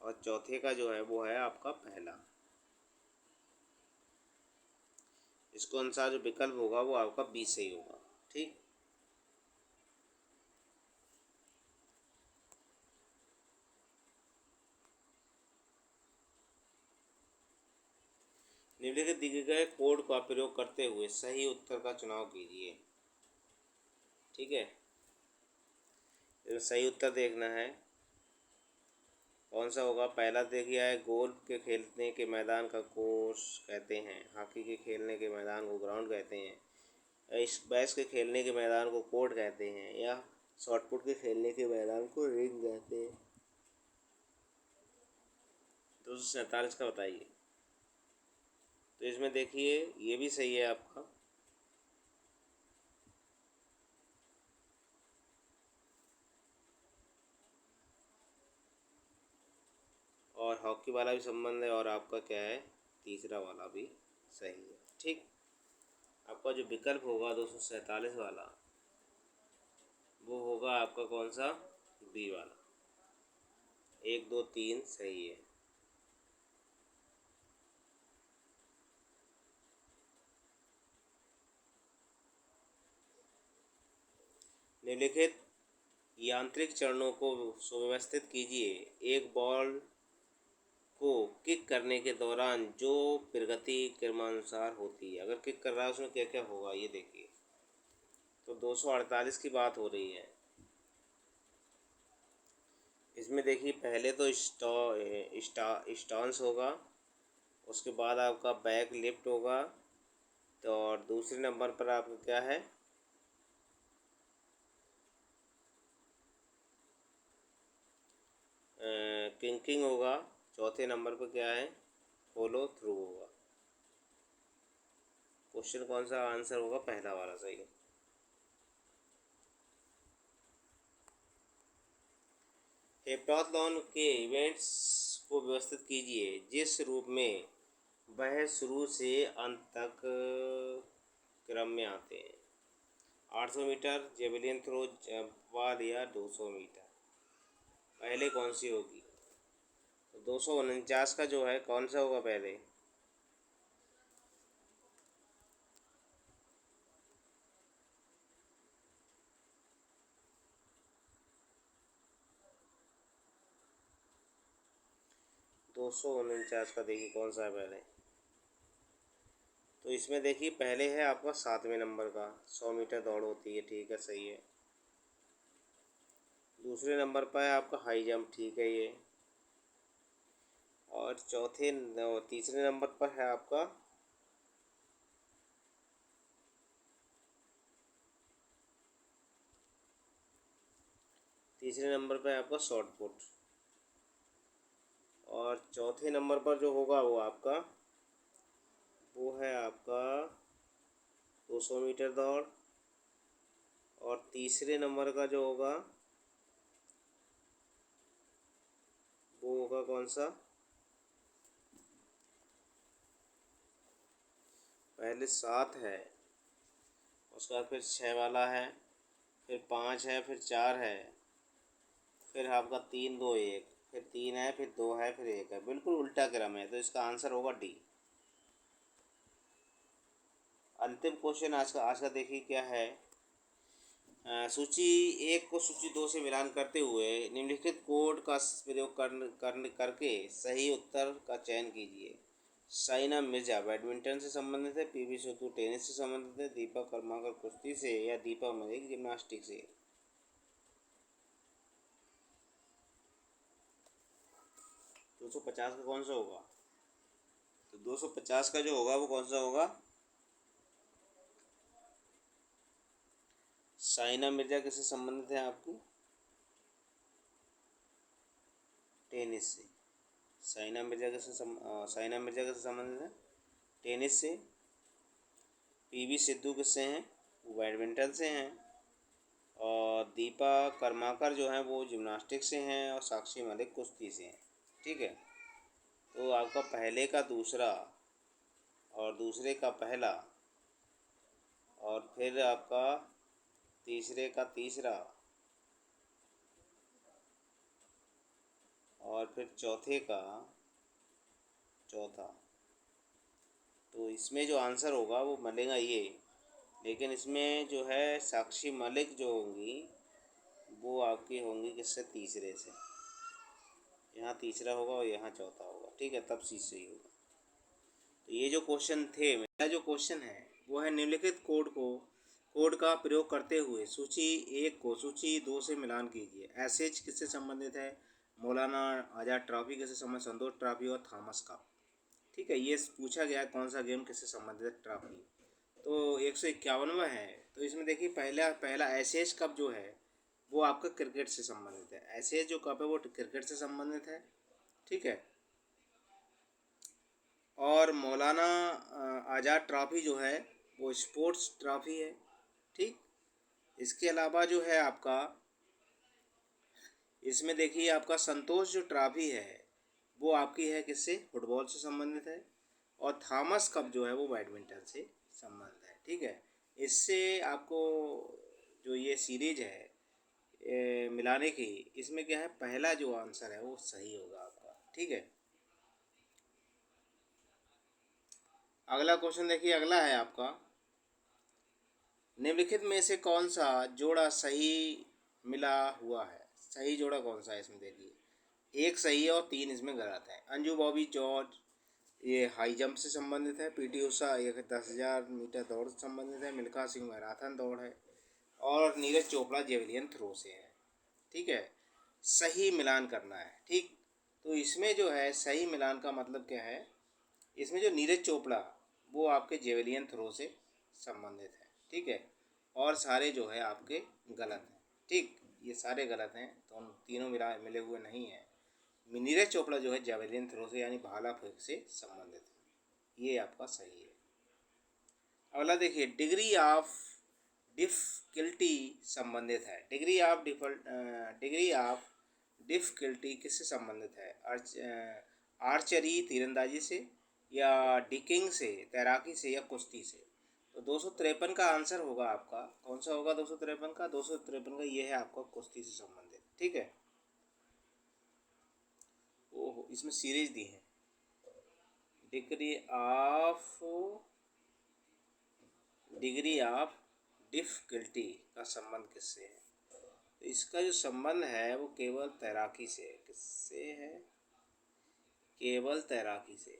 और चौथे का जो है वो है आपका पहला। इसको अनुसार जो विकल्प होगा वो आपका बी सही होगा। ठीक, निम्नलिखित दिए गए कोड का प्रयोग करते हुए सही उत्तर का चुनाव कीजिए। ठीक है, तो सही उत्तर देखना है कौन सा होगा। पहला देखिए है, गोल्फ के खेलने के मैदान का कोर्स कहते हैं, हॉकी के खेलने के मैदान को ग्राउंड कहते हैं, स्क्वैश के खेलने के मैदान को कोर्ट कहते हैं, या शॉटपुट के खेलने के मैदान को रिंग कहते हैं। 247 का बताइए। तो इसमें देखिए ये भी सही है आपका, और हॉकी वाला भी संबंध है, और आपका क्या है, तीसरा वाला भी सही है। ठीक, आपका जो विकल्प होगा 247 वाला वो होगा आपका कौन सा, बी वाला। 1 2 3 सही है। निम्नलिखित यांत्रिक चरणों को सुव्यवस्थित कीजिए। एक बॉल को किक करने के दौरान जो प्रगति क्रमानुसार होती है, अगर किक कर रहा है उसमें क्या क्या होगा ये देखिए। तो 248 की बात हो रही है। इसमें देखिए पहले तो स्टांस होगा, उसके बाद आपका बैक लिफ्ट होगा, तो और दूसरे नंबर पर आपका क्या है, किंकिंग होगा, चौथे नंबर पर क्या है, फॉलो थ्रू होगा। क्वेश्चन कौन सा आंसर होगा, पहला वाला सही है। हेप्टाथलॉन के इवेंट्स को व्यवस्थित कीजिए जिस रूप में वह शुरू से अंत तक क्रम में आते हैं। 800 मीटर, जेवलिन थ्रो, जंप या 200 मीटर, पहले कौन सी होगी। तो 249 का जो है कौन सा होगा पहले, 249 का देखिए कौन सा है पहले। तो इसमें देखिए पहले है आपका 7वें नंबर का 100 मीटर दौड़ होती है। ठीक है, सही है। दूसरे नंबर पर है आपका हाई जंप। ठीक है ये। और तीसरे नंबर पर है आपका शॉर्ट पुट। और चौथे नंबर पर जो होगा वो है आपका 200 मीटर दौड़। और तीसरे नंबर का जो होगा वो होगा कौन सा, पहले 7 है, उसके बाद फिर 6 वाला है, फिर 5 है, फिर 4 है, फिर आपका 3 2 1, फिर 3 है, फिर 2 है, फिर 1 है। बिल्कुल उल्टा क्रम है, तो इसका आंसर होगा डी। अंतिम क्वेश्चन आज का देखिए क्या है। सूची एक को सूची दो से मिलान करते हुए निम्नलिखित कोड का प्रयोग करके सही उत्तर का चयन कीजिए। साइना मिर्जा बैडमिंटन से संबंधित है, पीवी सिंधु टेनिस से संबंधित है, दीपा कर्माकर कुश्ती से, या दीपा मलिक जिम्नास्टिक से। 250 का कौन सा होगा? तो 250 का जो होगा वो कौन सा होगा? साइना मिर्जा किससे संबंधित है आपकी? टेनिस से। साइना मिर्जा किससे संबंधित है? टेनिस से। पीवी सिद्धू किससे हैं? वो बैडमिंटन से हैं। और दीपा कर्माकर जो हैं वो जिम्नास्टिक से हैं, और साक्षी मलिक कुश्ती से हैं। ठीक है, तो आपका पहले का दूसरा और दूसरे का पहला और फिर आपका तीसरे का तीसरा और फिर चौथे का चौथा, तो इसमें जो आंसर होगा वो बनेगा ये। लेकिन इसमें जो है साक्षी मलिक जो होंगी वो आपकी होंगी किससे? तीसरे से। यहाँ तीसरा होगा और यहाँ चौथा होगा। ठीक है, तब सी सही होगा। तो ये जो क्वेश्चन थे, मेरा जो क्वेश्चन है वो है निम्नलिखित कोड का प्रयोग करते हुए सूची एक को सूची दो से मिलान कीजिए। एसएच किससे संबंधित है? मौलाना आज़ाद ट्रॉफी किससे संबंधित? संतोष ट्रॉफी और थॉमस कप। ठीक है, ये पूछा गया कौन सा गेम किससे संबंधित है? ट्रॉफी। तो 151वां है। तो इसमें देखिए पहला पहला एसएच कप जो है वो आपका क्रिकेट से संबंधित है। एसएच जो कप है वो क्रिकेट से संबंधित है। ठीक है, और मौलाना आज़ाद ट्रॉफी जो है वो स्पोर्ट्स ट्रॉफी है। ठीक, इसके अलावा जो है आपका इसमें देखिए आपका संतोष जो ट्रॉफी है वो आपकी है किससे? फुटबॉल से संबंधित है। और थॉमस कप जो है वो बैडमिंटन से संबंधित है। ठीक है, इससे आपको जो ये सीरीज है मिलाने की, इसमें क्या है, पहला जो आंसर है वो सही होगा आपका। ठीक है, अगला क्वेश्चन देखिए, अगला है आपका निम्नलिखित में से कौन सा जोड़ा सही मिला हुआ है? सही जोड़ा कौन सा है इसमें? देखिए एक सही है और तीन इसमें गलत है। अंजू बॉबी जॉर्ज ये हाई जंप से संबंधित है। पीटी उषा ये 10,000 मीटर दौड़ से संबंधित है। मिल्खा सिंह मैराथन दौड़ है। और नीरज चोपड़ा जेवलियन थ्रो से है। ठीक है, सही मिलान करना है। ठीक, तो इसमें जो है सही मिलान का मतलब क्या है? इसमें जो नीरज चोपड़ा वो आपके जेवलियन थ्रो से संबंधित है। ठीक है, और सारे जो है आपके गलत हैं। ठीक, ये सारे गलत हैं, तो हम तीनों मिले हुए नहीं हैं। नीरज चोपड़ा जो है जेवलिन थ्रो से यानी भाला फेंक से संबंधित है। ये आपका सही है। अगला देखिए, डिग्री ऑफ डिफ़िकल्टी संबंधित है। डिग्री ऑफ डिफ़िकल्टी किससे संबंधित है? आर्चरी तीरंदाजी से, या डिकिंग से तैराकी से, या कुश्ती से। तो 253 का आंसर होगा आपका कौन सा होगा? 253 का 253 का ये है आपका कुश्ती से संबंधित। ठीक है, ओहो इसमें सीरीज दी है। डिग्री ऑफ डिफ़िकल्टी का संबंध किससे है? तो इसका जो संबंध है वो केवल तैराकी से है। किससे है? केवल तैराकी से।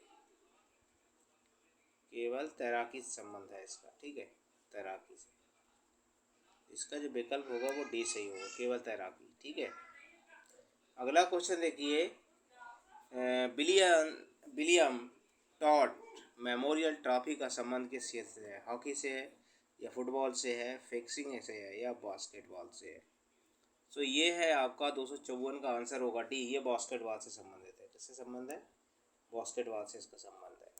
केवल तैराकी से संबंध है इसका। ठीक है, तैराकी से। इसका जो विकल्प होगा वो डी सही होगा, केवल तैराकी। ठीक है, अगला क्वेश्चन देखिए, विलियम टॉड मेमोरियल ट्रॉफी का संबंध किस चीज़ से है? हॉकी से है, या फुटबॉल से है, फिक्सिंग से है, या बास्केटबॉल से है? सो ये है आपका 254 का आंसर होगा डी। ये बास्केटबॉल से संबंधित है। किससे संबंध है? बास्केटबॉल से इसका संबंध है।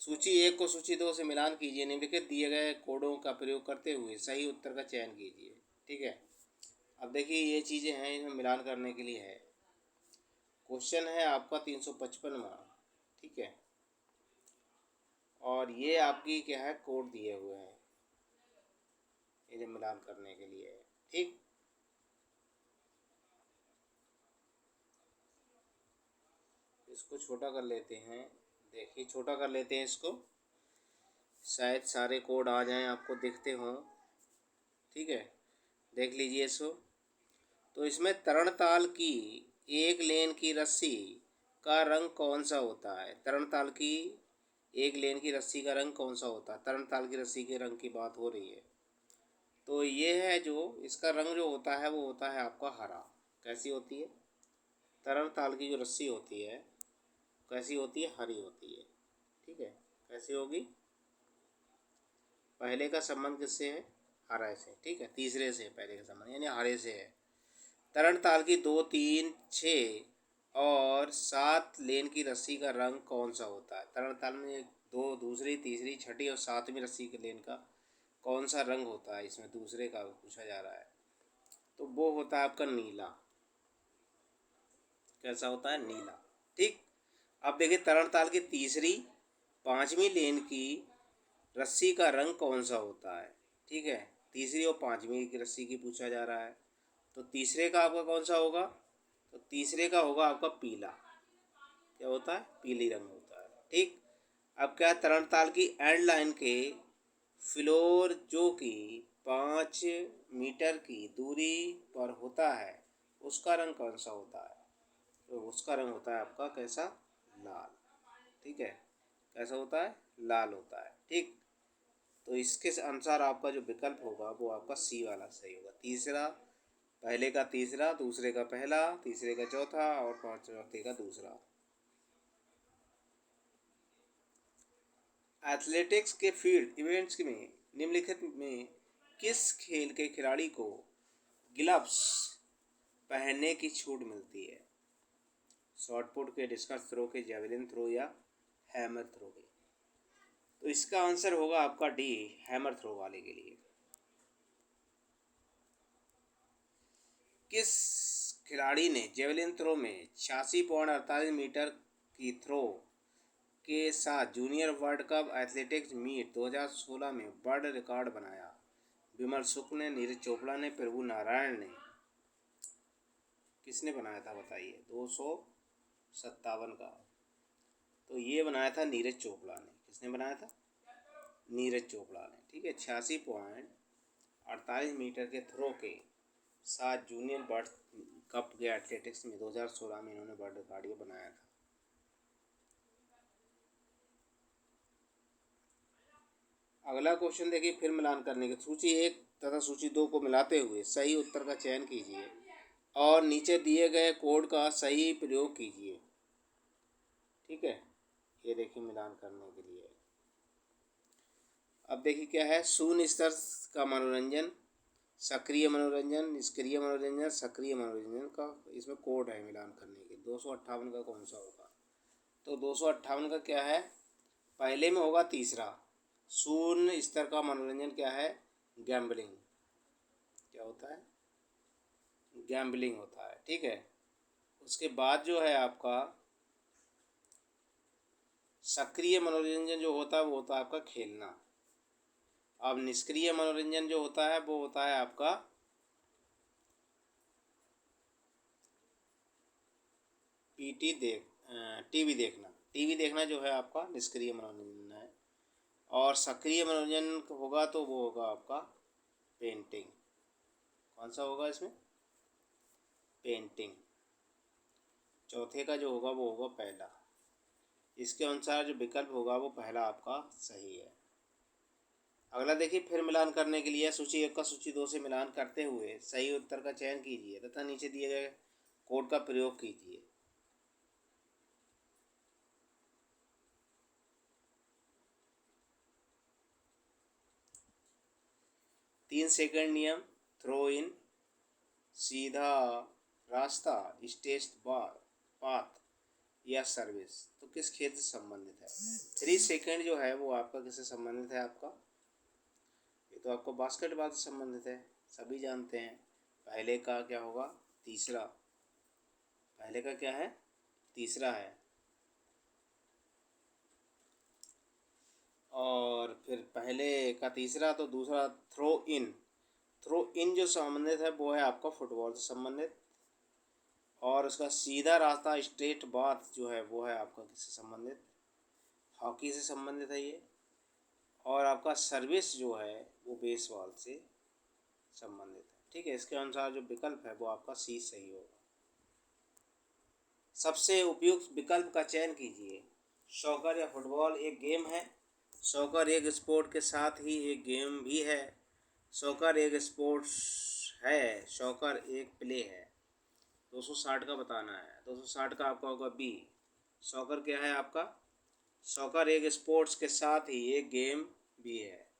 सूची एक को सूची दो से मिलान कीजिए। निम्नलिखित दिए गए कोडों का प्रयोग करते हुए सही उत्तर का चयन कीजिए। ठीक है, अब देखिए ये चीज़ें हैं, इन्हें मिलान करने के लिए है। क्वेश्चन है आपका 355वां। ठीक है, और ये आपकी क्या है, कोड दिए हुए हैं, इन्हें मिलान करने के लिए है। ठीक, इसको छोटा कर लेते हैं। देखिए छोटा कर लेते हैं इसको। शायद सारे कोड आ जाएं, आपको दिखते हों। ठीक है, देख लीजिए इसको। तो इसमें तरणताल की एक लेन की रस्सी का रंग कौन सा होता है? तरणताल की एक लेन की रस्सी का रंग कौन सा होता है? तरणताल की रस्सी के रंग की बात हो रही है। तो ये है जो इसका रंग जो होता है वो होता है आपका हरा। कैसी होती है? तरणताल की जो रस्सी होती है कैसी होती है? हरी होती है। ठीक है, कैसी होगी? पहले का संबंध किससे है? हरे से। ठीक है, तीसरे से पहले का संबंध यानी हरे से है। तरणताल की 2, 3, 6 और 7 लेन की रस्सी का रंग कौन सा होता है? तरणताल में दो, दूसरी, तीसरी, छठी और सातवीं रस्सी के लेन का कौन सा रंग होता है? इसमें दूसरे का पूछा जा रहा है। तो वो होता है आपका नीला। कैसा होता है? नीला। ठीक। अब देखिए तरणताल की तीसरी, पांचवी लेन की रस्सी का रंग कौन सा होता है? ठीक है, तीसरी और पांचवी की रस्सी की पूछा जा रहा है। तो तीसरे का आपका कौन सा होगा? तो तीसरे का होगा आपका पीला। क्या होता है? पीली रंग होता है। ठीक। अब क्या, तरणताल की एंड लाइन के फ्लोर जो कि 5 मीटर की दूरी पर होता है उसका रंग कौन सा होता है? तो उसका रंग होता है आपका कैसा? लाल। ठीक है, कैसा होता है? लाल होता है। ठीक। तो इसके अनुसार आपका जो विकल्प होगा वो आपका सी वाला सही होगा। तीसरा, पहले का तीसरा, दूसरे का पहला, तीसरे का चौथा और चौथे का दूसरा। एथलेटिक्स के फील्ड इवेंट्स में निम्नलिखित में किस खेल के खिलाड़ी को ग्लव्स पहनने की छूट मिलती है? शॉट पुट के, डिस्कस थ्रो के, जेवलिन थ्रो या हैमर थ्रो के? तो इसका आंसर होगा आपका डी, हैमर थ्रो वाले के लिए। किस खिलाड़ी ने जेवलिन थ्रो में 86.48 मीटर की थ्रो के साथ junior world cup athletics meet 2016 में वर्ल्ड रिकॉर्ड बनाया? विमल शुक्ल ने, नीरज चोपड़ा ने, प्रभु नारायण ने? किसने बनाया था बताइए? 257 का। तो ये बनाया था नीरज चोपड़ा ने। किसने बनाया था? नीरज चोपड़ा ने। ठीक है, 86.48 मीटर के थ्रो के साथ जूनियर वर्ल्ड कप के एथलेटिक्स में 2016 में इन्होंने वर्ल्ड रिकॉर्ड ये बनाया था। अगला क्वेश्चन देखिए, फिर मिलान करने की सूची 1 तथा सूची 2 को मिलाते हुए सही उत्तर का चयन कीजिए और नीचे दिए गए कोड का सही प्रयोग कीजिए। ठीक है, ये देखिए मिलान करने के लिए। अब देखिए क्या है, शून्य स्तर का मनोरंजन, सक्रिय मनोरंजन, निष्क्रिय मनोरंजन, सक्रिय मनोरंजन का इसमें कोड है मिलान करने के। 258 का कौन सा होगा? तो 258 का क्या है? पहले में होगा तीसरा, शून्य स्तर का मनोरंजन क्या है? गैम्बलिंग। क्या होता है? गैम्बलिंग होता है। ठीक है, उसके बाद जो है आपका सक्रिय मनोरंजन जो होता है वो होता है आपका खेलना। अब निष्क्रिय मनोरंजन जो होता है वो होता है आपका टीवी देखना। टीवी देखना जो है आपका निष्क्रिय मनोरंजन है। और सक्रिय मनोरंजन होगा तो वो होगा आपका पेंटिंग। कौन सा होगा इसमें? पेंटिंग। चौथे का जो होगा वो होगा पहला। इसके अनुसार जो विकल्प होगा वो पहला आपका सही है। अगला देखिए, फिर मिलान करने के लिए सूची 1 का सूची 2 से मिलान करते हुए सही उत्तर का चयन कीजिए तथा नीचे दिए गए कोड का प्रयोग कीजिए। 3 सेकंड नियम, थ्रो इन, सीधा रास्ता, स्टेज बार, पाथ या सर्विस, तो किस खेल से संबंधित है? 3 सेकंड जो है वो आपका किससे संबंधित है? आपका ये तो आपको बास्केटबॉल से संबंधित है, सभी जानते हैं। पहले का क्या होगा? तीसरा। पहले का क्या है? तीसरा है। और फिर पहले का तीसरा तो दूसरा थ्रो इन। थ्रो इन जो संबंधित है वो है आपका फुटबॉल से संबंधित। और उसका सीधा रास्ता स्ट्रेट बाथ जो है वो है आपका किससे संबंधित? हॉकी से संबंधित है ये। और आपका सर्विस जो है वो बेस बॉल से संबंधित है। ठीक है, इसके अनुसार जो विकल्प है वो आपका सी सही होगा। सबसे उपयुक्त विकल्प का चयन कीजिए। सॉकर या फुटबॉल एक गेम है। सॉकर एक स्पोर्ट के साथ ही एक गेम भी है। सॉकर एक स्पोर्ट्स है। सॉकर एक प्ले है। 260 का बताना है। 260 का आपका होगा बी। सॉकर क्या है आपका? सॉकर एक स्पोर्ट्स के साथ ही एक गेम भी है।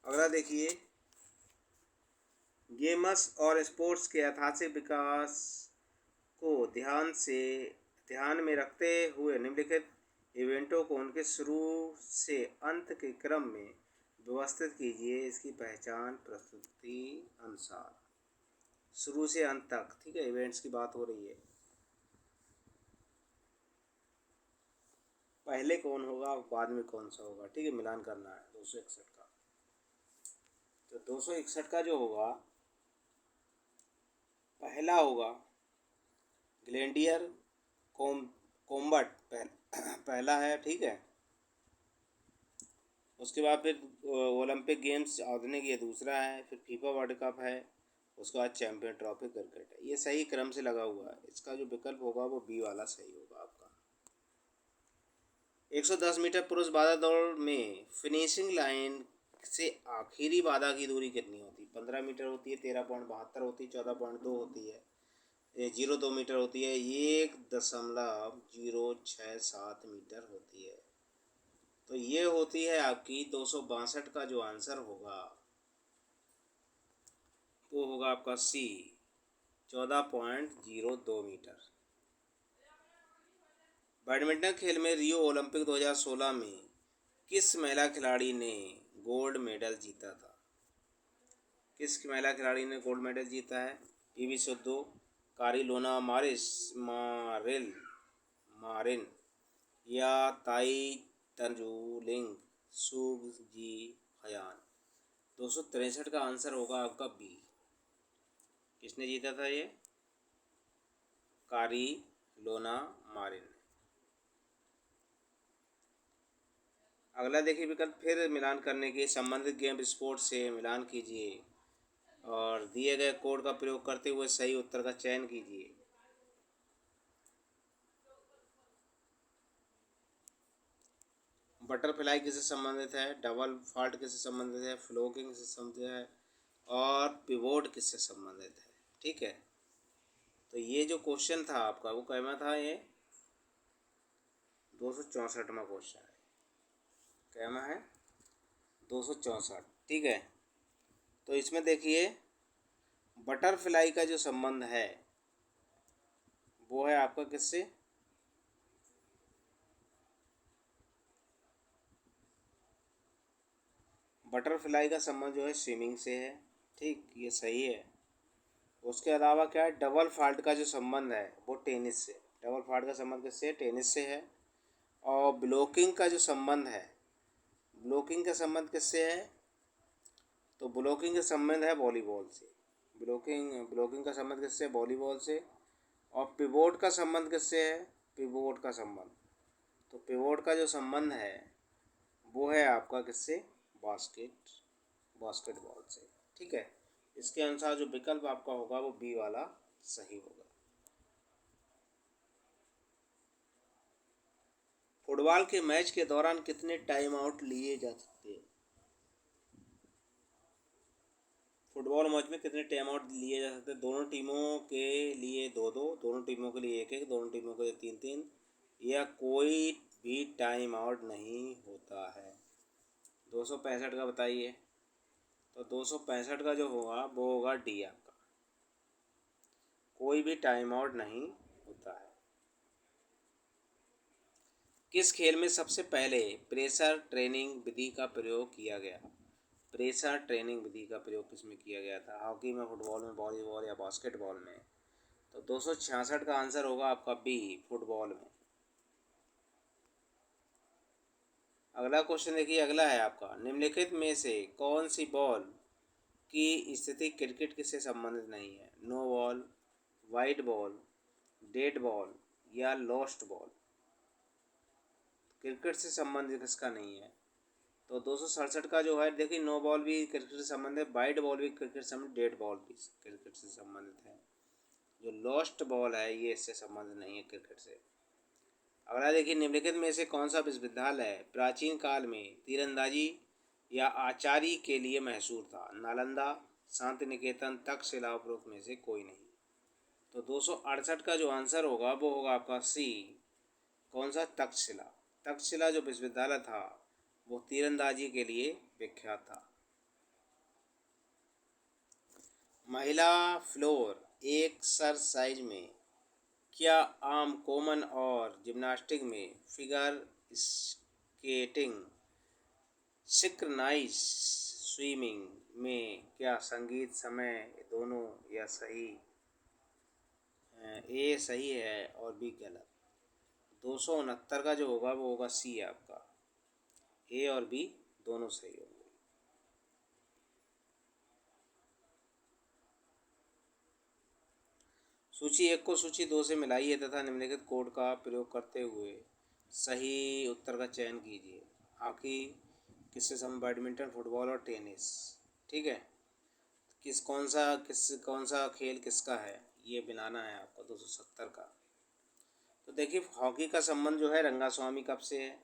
अगला देखिए, गेमर्स और स्पोर्ट्स के ऐतिहासिक विकास को ध्यान में रखते हुए निम्नलिखित इवेंटों को उनके शुरू से अंत के क्रम में व्यवस्थित कीजिए। इसकी पहचान प्रस्तुति अनुसार शुरू से अंत तक। ठीक है, इवेंट्स की बात हो रही है। पहले कौन होगा बाद में कौन सा होगा। ठीक है, मिलान करना है 261 का। तो 261 का जो होगा, पहला होगा ग्लेंडियर कॉम्बट पहला है। ठीक है, उसके बाद फिर ओलंपिक गेम्स आधुनिक ये दूसरा है। फिर फीफा वर्ल्ड कप है। उसके बाद चैंपियन ट्रॉफी क्रिकेट है। ये सही क्रम से लगा हुआ है। इसका जो विकल्प होगा वो बी वाला सही होगा आपका। 110 मीटर पुरुष बाधा दौड़ में फिनिशिंग लाइन से आखिरी बाधा की दूरी कितनी होती है? 15 मीटर होती है, 13.72 होती है, 14.2 होती है, 0.2 मीटर होती है, 1.067 मीटर होती है। तो ये होती है आपकी 262 का जो आंसर होगा वो होगा आपका सी, 14.02 मीटर। बैडमिंटन खेल में रियो ओलंपिक 2016 में किस महिला खिलाड़ी ने गोल्ड मेडल जीता था? किस महिला खिलाड़ी ने गोल्ड मेडल जीता है? पीवी सिंधु, कारिलोना मारिन या ताई तंजुलिंग सूग जी हयान। 263 का आंसर होगा आपका बी। किसने जीता था ये? कारिलोना मारिन। अगला देखिए विकल्प, फिर मिलान करने के संबंधित गेम स्पोर्ट से मिलान कीजिए और दिए गए कोड का प्रयोग करते हुए सही उत्तर का चयन कीजिए। बटरफ्लाई किससे संबंधित है? डबल फॉल्ट किससे संबंधित है? फ्लोकिंग किससे संबंधित है? और पिवोट किससे संबंधित है? ठीक है, तो ये जो क्वेश्चन था आपका वो कैमा था? ये 264वां क्वेश्चन है। कैमा है 264। ठीक है, तो इसमें देखिए बटरफ्लाई का जो संबंध है वो है आपका किससे? बटरफ्लाई का संबंध जो है स्विमिंग से है। ठीक, ये सही है। उसके अलावा क्या है, डबल फॉल्ट का जो संबंध है वो टेनिस से। डबल फॉल्ट का संबंध किससे? टेनिस से है। और ब्लॉकिंग का जो संबंध है, ब्लॉकिंग का संबंध किससे है? तो ब्लॉकिंग का संबंध है वॉलीबॉल से। ब्लॉकिंग का संबंध किससे? वॉलीबॉल से। और पिवोट का संबंध किससे है? पिवोट का संबंध, तो पिवोट का जो संबंध है वो है आपका किससे? बास्केटबॉल से। ठीक है, इसके अनुसार जो विकल्प आपका होगा वो बी वाला सही होगा। फुटबॉल के मैच के दौरान कितने टाइम आउट लिए जा सकते हैं? फुटबॉल मैच में कितने टाइम आउट लिए जा सकते हैं? दोनों टीमों के लिए दो दो, दोनों टीमों के लिए एक एक, दोनों टीमों के लिए तीन तीन, या कोई भी टाइम आउट नहीं होता है। 265 का बताइए। तो 265 का जो होगा वो होगा डी आपका, कोई भी टाइम आउट नहीं होता है। किस खेल में सबसे पहले प्रेशर ट्रेनिंग विधि का प्रयोग किया गया? प्रेशर ट्रेनिंग विधि का प्रयोग किस में किया गया था? हॉकी में, फुटबॉल में, वॉलीबॉल या बास्केटबॉल में? तो 266 का आंसर होगा आपका बी, फुटबॉल में। अगला क्वेश्चन देखिए, अगला है आपका, निम्नलिखित में से कौन सी बॉल की स्थिति क्रिकेट किससे संबंधित नहीं है? No ball, wide ball, dead ball या लॉस्ट बॉल? क्रिकेट से संबंधित किसका नहीं है? तो 267 का जो है, देखिए नो बॉल भी क्रिकेट से संबंधित है, वाइड बॉल भी क्रिकेट से संबंधित, डेड बॉल भी क्रिकेट से संबंधित है। जो लॉस्ट बॉल है ये इससे संबंधित नहीं है क्रिकेट से। अगला देखिए, निम्नलिखित में से कौन सा विश्वविद्यालय प्राचीन काल में तीरंदाजी या आर्चरी के लिए मशहूर था? नालंदा, शांति निकेतन, तक्षशिला, उपरोक्त में से कोई नहीं। तो 268 का जो आंसर होगा वो होगा आपका सी। कौन सा? तक्षशिला। तक्षशिला जो विश्वविद्यालय था वो तीरंदाजी के लिए विख्यात था। महिला फ्लोर एक्सरसाइज में क्या आम, कॉमन और जिम्नास्टिक में फिगर स्केटिंग, सिंक्रोनाइज स्विमिंग में क्या संगीत, समय दोनों या सही? ए सही है और बी गलत। 269 का जो होगा वो होगा सी आपका। ए और बी दोनों सही होंगे। सूची 1 को सूची 2 से मिलाइए तथा निम्नलिखित कोड का प्रयोग करते हुए सही उत्तर का चयन कीजिए। हॉकी किससे संबंधित? बैडमिंटन, फुटबॉल और टेनिस। ठीक है, कौन सा खेल किसका है ये बनाना है आपको 270 का। तो देखिए, हॉकी का संबंध जो है रंगास्वामी कप से है।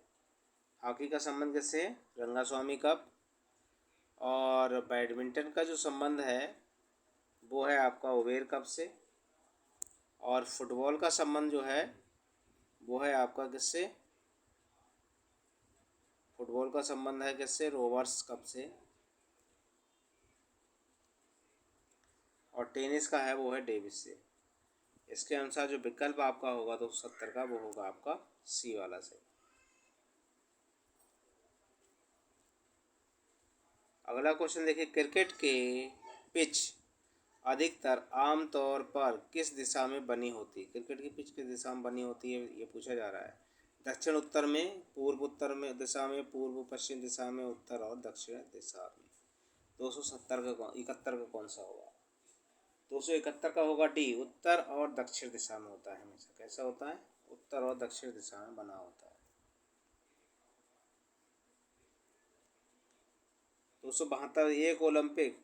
हॉकी का संबंध किससे है? रंगास्वामी कप। और बैडमिंटन का जो संबंध है वो है आपका उबेर कप से। और फुटबॉल का संबंध जो है वो है आपका किससे? फुटबॉल का संबंध है किससे? रोवर्स कप से। और टेनिस का है वो है डेविस से। इसके अनुसार जो विकल्प आपका होगा 270 का वो होगा आपका सी वाला से। अगला क्वेश्चन देखिए, क्रिकेट के पिच अधिकतर आमतौर पर किस दिशा में बनी होती है? क्रिकेट की पिच किस दिशा में बनी होती है ये पूछा जा रहा है। दक्षिण उत्तर में, पूर्व उत्तर में दिशा में, पूर्व पश्चिम दिशा में, उत्तर और दक्षिण दिशा में। 271 का कौन सा होगा? 271 का होगा डी, उत्तर और दक्षिण दिशा में होता है हमेशा। कैसा होता है? उत्तर और दक्षिण दिशा में बना होता है। 272, एक ओलंपिक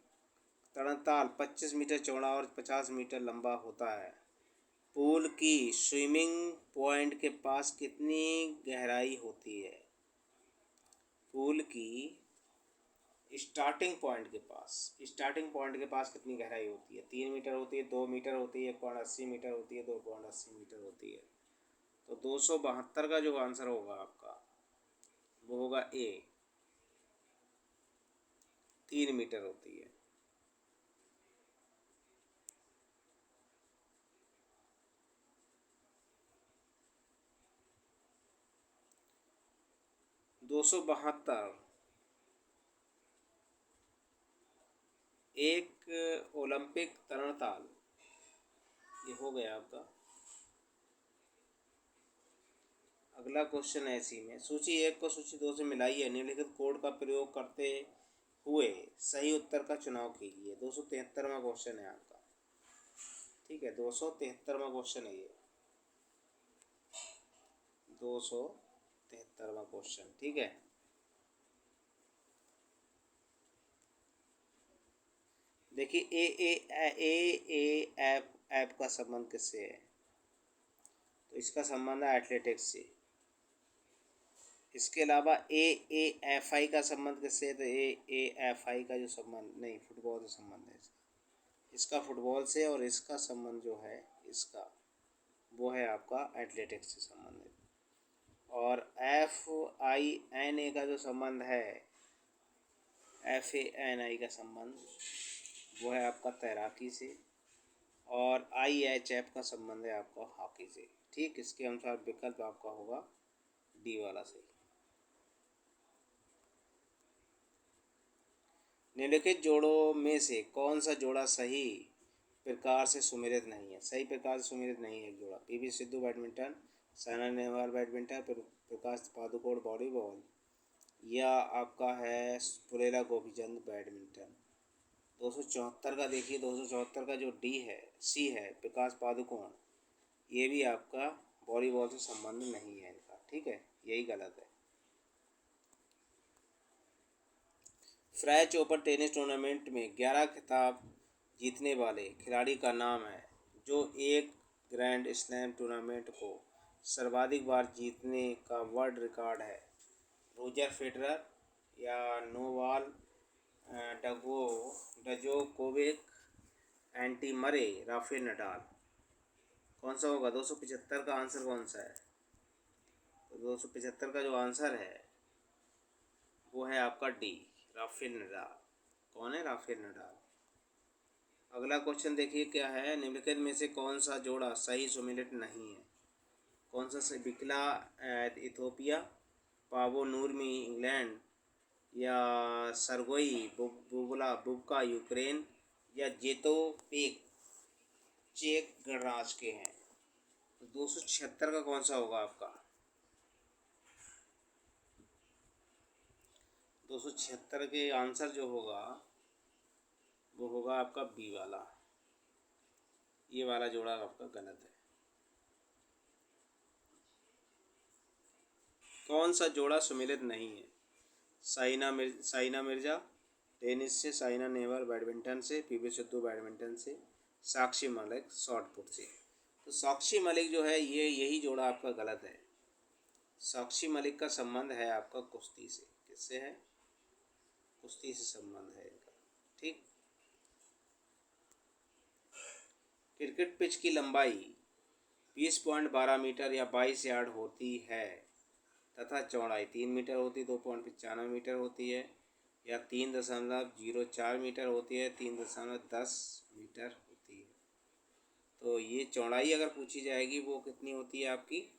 तरणताल 25 मीटर चौड़ा और 50 मीटर लंबा होता है। पूल की स्विमिंग पॉइंट के पास कितनी गहराई होती है? पूल की स्टार्टिंग पॉइंट के पास कितनी गहराई होती है? 3 मीटर होती है, 2 मीटर होती है, 1.80 मीटर होती है, 2.80 मीटर होती है। तो 272 का जो आंसर होगा आपका वो होगा ए, 3 मीटर होती है। दो सौ बहत्तर, एक ओलंपिक तरणताल, ये हो गया आपका। अगला क्वेश्चन है इसी में, सूची 1 को सूची 2 से मिलाइए, निम्नलिखित कोड का प्रयोग करते हुए सही उत्तर का चुनाव कीजिए। 273वां क्वेश्चन है आपका। ठीक है, 273वां क्वेश्चन है ये। 273वां क्वेश्चन, ठीक है। देखिए, ऐप का संबंध किससे है? तो इसका संबंध है एथलेटिक्स से। इसके अलावा AAFI का संबंध किससे है? तो AAFI का जो संबंध, नहीं, फुटबॉल से संबंध है इसका फुटबॉल से। और इसका संबंध जो है इसका वो है आपका एथलेटिक्स से संबंधित। और FINA का जो संबंध है, FANI का संबंध वो है आपका तैराकी से। और IHF का संबंध है आपका हॉकी से। ठीक, इसके अनुसार विकल्प आपका होगा डी वाला सही। निम्नलिखित जोड़ों में से कौन सा जोड़ा सही प्रकार से सुमेलित नहीं है? सही प्रकार से सुमेलित नहीं है एक जोड़ा। PV Sindhu badminton, Saina Nehwal badminton, Prakash Padukone volleyball, या आपका है पुरेला गोपीचंद बैडमिंटन। 274 का देखिए, 274 का जो डी है, सी है, प्रकाश पादुकोण, ये भी आपका वॉलीबॉल से संबंध नहीं है इनका। ठीक है, यही गलत है। फ्रेंच ओपन टेनिस टूर्नामेंट में 11 खिताब जीतने वाले खिलाड़ी का नाम है जो एक ग्रैंड स्लैम टूर्नामेंट को सर्वाधिक बार जीतने का वर्ल्ड रिकॉर्ड है। रोजर फेडरर या नोवाल डगो डजोकोविक, एंटी मरे, राफेल नडाल। कौन सा होगा? 275 का आंसर कौन सा है? तो 275 का जो आंसर है वो है आपका डी, राफेल नडाल। कौन है? Rafael Nadal. अगला क्वेश्चन देखिए क्या है, निम्नलिखित में से कौन सा जोड़ा सही सुमेलित नहीं है? कौन सा सही? बिकला इथोपिया, पावो नूरमी इंग्लैंड, या सरगोई बुबका यूक्रेन, या जेतो पेक चेक गणराज्य के हैं। तो 276 का कौन सा होगा आपका? 276 के आंसर जो होगा वो होगा आपका बी वाला। ये वाला जोड़ा आपका गलत है। कौन सा जोड़ा सुमेलित नहीं है? साइना मिर्जा टेनिस से, साइना नेहवाल बैडमिंटन से, पीवी सिंधु बैडमिंटन से, साक्षी मलिक शॉट पुट से। तो साक्षी मलिक जो है ये यही जोड़ा आपका गलत है। साक्षी मलिक का संबंध है आपका कुश्ती से। किससे है? कुश्ती से संबंध है इनका। ठीक। क्रिकेट पिच की लंबाई 20.12 मीटर या 22 यार्ड होती है तथा चौड़ाई 3 मीटर होती, 2.95 मीटर होती है, या 3.04 मीटर होती है, 3.10 मीटर होती है। तो ये चौड़ाई अगर पूछी जाएगी वो कितनी होती है आपकी?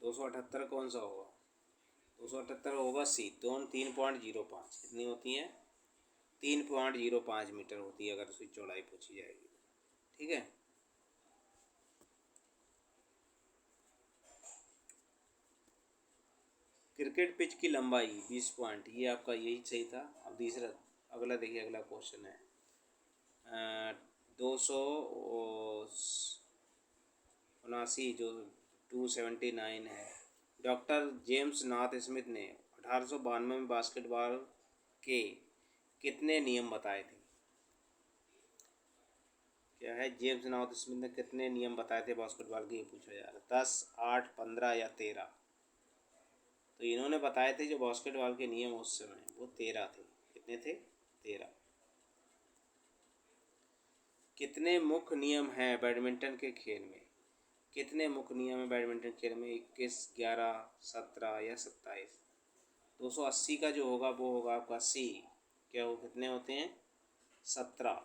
278 कौन सा होगा? 278 होगा सी, 3.05। कितनी होती है? 3.05 मीटर होती है अगर उसकी चौड़ाई पूछी जाएगी। ठीक है। क्रिकेट पिच की लंबाई 20 पॉइंट, ये आपका यही सही था। अब दूसरा अगला देखिए, अगला क्वेश्चन है 279 जो 279 है। डॉक्टर जेम्स नाथ स्मिथ ने 1892 में बास्केटबॉल के कितने नियम बताए थे? क्या है? जेम्स नाथ स्मिथ ने कितने नियम बताए थे बास्केटबॉल के? ये पूछा जा रहा है। 10, 8, 15 या 13। तो इन्होंने बताए थे जो बास्केटबॉल के नियम उस समय वो 13 थे। कितने थे? 13। कितने मुख्य नियम हैं बैडमिंटन के खेल में? कितने मुख्य नियम हैं बैडमिंटन खेल में? 21, 11, 17 या 27? 280 का जो होगा वो होगा आपका सी। क्या वो कितने होते हैं? 17।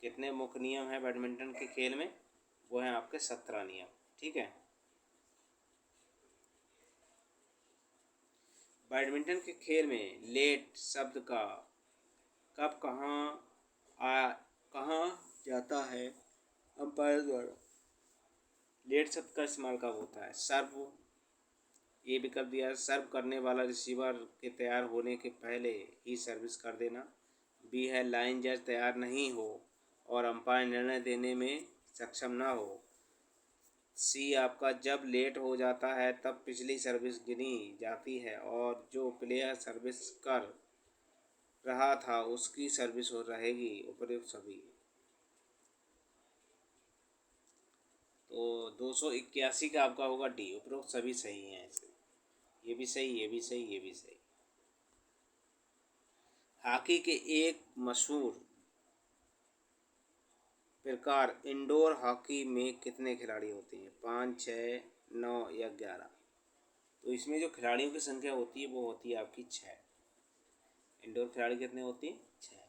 कितने मुख्य नियम हैं बैडमिंटन के खेल में? वो हैं आपके 17 नियम। ठीक है। बैडमिंटन के खेल में लेट शब्द का कब कहाँ जाता है अंपायर द्वारा? लेट शब्द का इस्तेमाल कब होता है? सर्व, ये विकल्प दिया है, सर्व करने वाला रिसीवर के तैयार होने के पहले ही सर्विस कर देना। बी है लाइन जज तैयार नहीं हो और अंपायर निर्णय देने में सक्षम ना हो। सी आपका जब लेट हो जाता है तब पिछली सर्विस गिनी जाती है और जो प्लेयर सर्विस कर रहा था उसकी सर्विस हो रहेगी। उपयुक्त सभी। तो 281 का आपका होगा डी, उपरोक्त सभी सही हैं इसमें। ये भी सही, ये भी सही, ये भी सही। हॉकी के एक मशहूर प्रकार इंडोर हॉकी में कितने खिलाड़ी होते हैं? 5, 6, 9 या 11? तो इसमें जो खिलाड़ियों की संख्या होती है वो होती है आपकी 6। इंडोर खिलाड़ी कितने होती हैं? 6।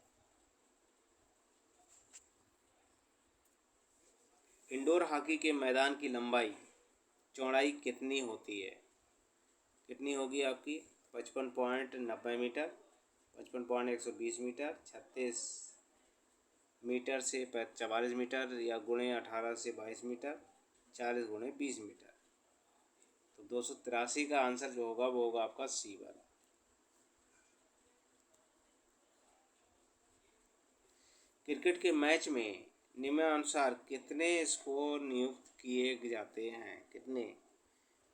इंडोर हॉकी के मैदान की लंबाई चौड़ाई कितनी होती है? कितनी होगी आपकी? 55.90 मीटर, 55.120 मीटर, 36 मीटर से 44 मीटर, या गुणे 18 से 22 मीटर, 40 गुणे 20 मीटर। तो 283 का आंसर जो होगा वो होगा आपका सी वाला। क्रिकेट के मैच में निम्नानुसार कितने स्कोर नियुक्त किए जाते हैं? कितने?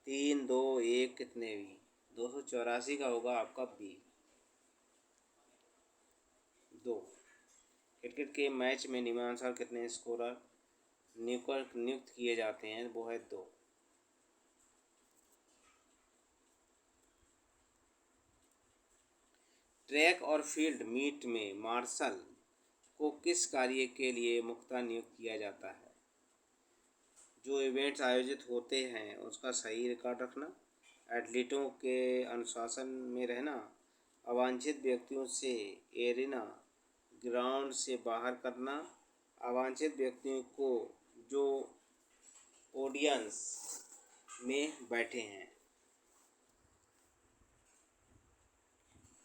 3, 2, 1, कितने भी? 284 का होगा आपका बी। 2, क्रिकेट के मैच में नियमानुसार कितने स्कोरर नियुक्त किए जाते हैं? वो है 2। ट्रैक और फील्ड मीट में मार्शल को किस कार्य के लिए मुख्यतः नियुक्त किया जाता है? जो इवेंट्स आयोजित होते हैं उसका सही रिकॉर्ड रखना, एथलीटों के अनुशासन में रहना, अवांछित व्यक्तियों से एरिना ग्राउंड से बाहर करना, अवांछित व्यक्तियों को जो ऑडियंस में बैठे हैं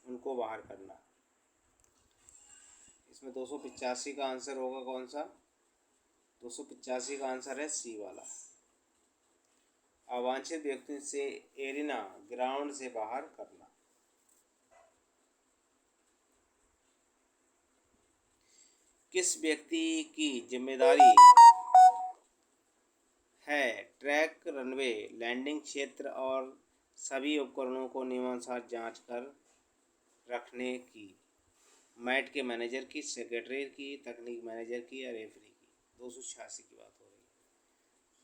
उनको बाहर करना। इसमें 285 का आंसर होगा कौन सा? 285 का आंसर है सी वाला। अवांछित व्यक्ति से एरिना ग्राउंड से बाहर करना। किस व्यक्ति की जिम्मेदारी है ट्रैक, रनवे, लैंडिंग क्षेत्र और सभी उपकरणों को नियमानुसार जांच कर रखने की? मैट के मैनेजर की, सेक्रेटरी की, तकनीक मैनेजर की या रेफरी की? 286 की बात हो रही है,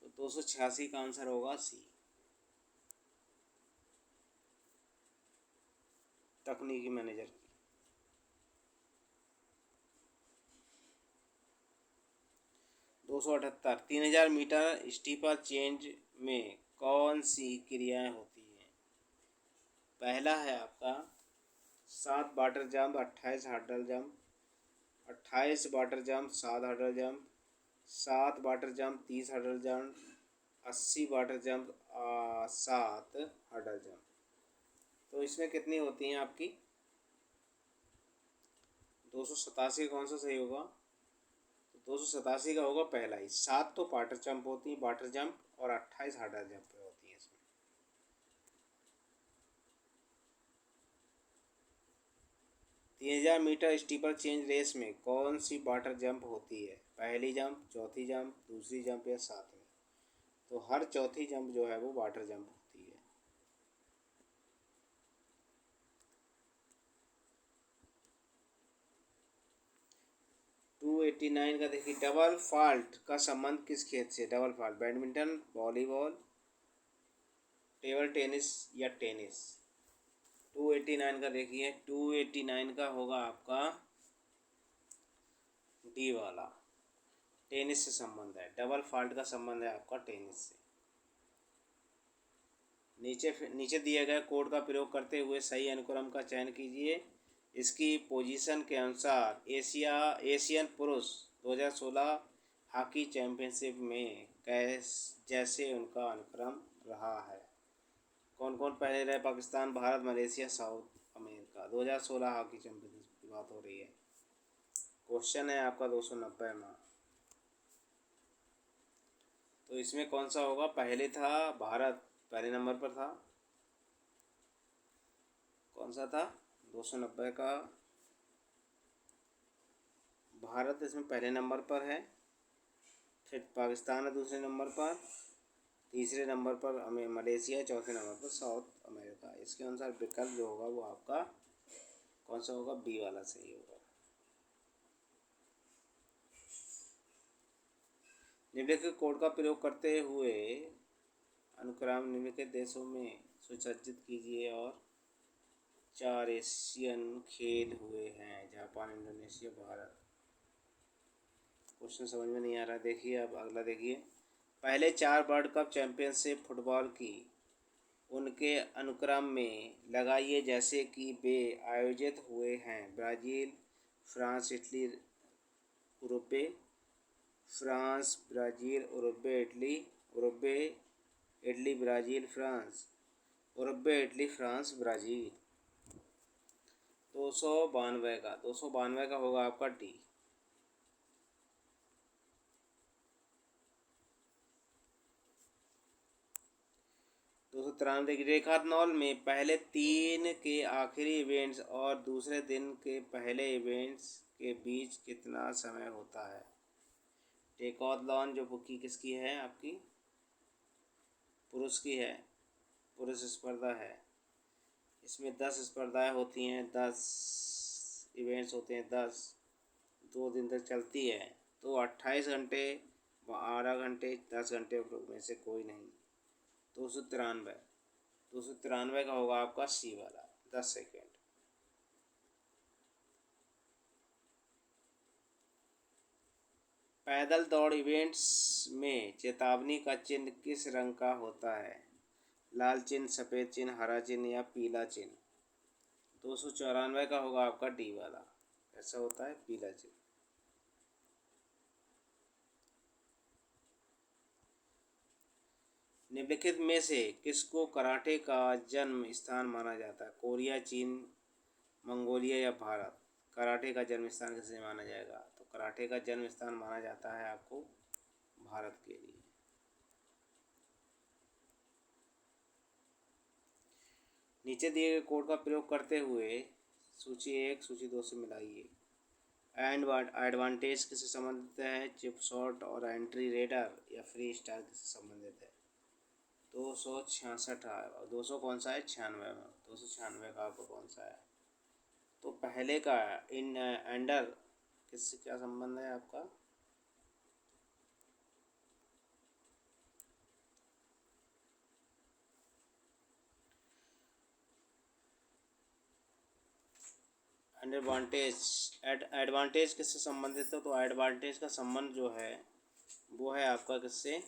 तो 286 का आंसर होगा सी, तकनीकी मैनेजर की। 278, 3000 मीटर स्टीपल चेंज में कौन सी क्रियाएं होती हैं? पहला है आपका 7 water jump, 28 hurdle jump, 28 water jump, 7 hurdle jump, 7 water jump, 30 hurdle jump, 80 water jump, 7 hurdle jump. तो इसमें कितनी होती हैं आपकी? 287 कौन सा सही होगा? तो 287 का होगा पहला ही। 7 तो वाटर जंप होती है, वाटर जंप, और 28 हर्डल जंप पे होती है इसमें। 3000 मीटर स्टीपल चेंज रेस में कौन सी वाटर जंप होती है? पहली जंप, चौथी जंप, दूसरी जंप या सातवीं? तो हर चौथी जंप जो है वो वाटर जंप होती है। टू 89 का देखिए, डबल फॉल्ट का संबंध किस खेल से? Double fault badminton, volleyball, table tennis या टेनिस? 289 का देखिए, 289 का होगा आपका डी वाला, टेनिस से संबंध है। डबल फॉल्ट का संबंध है आपका टेनिस से। नीचे दिए गए कोड का प्रयोग करते हुए सही अनुक्रम का चयन कीजिए। इसकी पोजीशन के अनुसार एशियन पुरुष 2016 हॉकी चैंपियनशिप में जैसे उनका अनुक्रम रहा है। कौन कौन पहले रहे? Pakistan, Bharat, Malaysia, south America. 2016 hockey championship की बात हो रही है। क्वेश्चन है आपका 290 में। तो इसमें कौन सा होगा? पहले था भारत, पहले नंबर पर था। कौन सा था? 290 का भारत इसमें पहले नंबर पर है, फिर पाकिस्तान है दूसरे नंबर पर, तीसरे नंबर पर हमें मलेशिया, चौथे नंबर पर साउथ अमेरिका। इसके अनुसार विकल्प जो होगा वो आपका कौन सा होगा? बी वाला सही होगा। निम्नलिखित कोड का प्रयोग करते हुए अनुक्रम निम्नलिखित देशों में सुसज्जित कीजिए और 4 एशियन खेल हुए हैं: जापान, इंडोनेशिया, भारत। क्वेश्चन समझ में नहीं आ रहा। देखिए अब अगला देखिए, पहले 4 वर्ल्ड कप चैंपियनशिप फुटबॉल की उनके अनुक्रम में लगाइए जैसे कि वे आयोजित हुए हैं: Brazil, France, Italy, Uruguay. France, Brazil, Uruguay, Italy. Uruguay, Italy, Brazil, France. Uruguay, Italy, France, Brazil. 292 का होगा आपका डी। 293 की रेखानौल में पहले 3 के आखिरी इवेंट्स और दूसरे दिन के पहले इवेंट्स के बीच कितना समय होता है? डेकाथलॉन जो बुकी किसकी है आपकी? पुरुष की है, पुरुष स्पर्धा है। इसमें 10 स्पर्धाएँ होती हैं, 10 इवेंट्स होते हैं, 10 2 दिन तक चलती है। तो 28 घंटे, 12 घंटे, 10 घंटे में से कोई नहीं। 293, 293 का होगा आपका सी वाला, 10 सेकेंड। पैदल दौड़ इवेंट्स में चेतावनी का चिन्ह किस रंग का होता है? लाल चिन्ह, सफ़ेद चिन्ह, हरा चिन्ह या पीला चिन्ह? 294 का होगा आपका डी वाला, ऐसा होता है पीला चिन्ह। निम्नलिखित में से किसको कराटे का जन्म स्थान माना जाता है? कोरिया, चीन, मंगोलिया या भारत? कराटे का जन्म स्थान किसे माना जाएगा? तो कराटे का जन्म स्थान माना जाता है आपको भारत के लिए। नीचे दिए गए कोड का प्रयोग करते हुए सूची 1 सूची 2 से मिलाइए। एडवांटेज किससे संबंधित है? चिप शॉट और एंट्री रेडर या फ्री स्टाइल किससे संबंधित है? 266 है। 200 कौन सा है? 96 में। 296 का आपको कौन सा है? तो पहले का इन एंडर किससे क्या संबंध है आपका? एडवांटेज किससे संबंधित है? तो एडवांटेज का संबंध जो है वो है आपका किससे?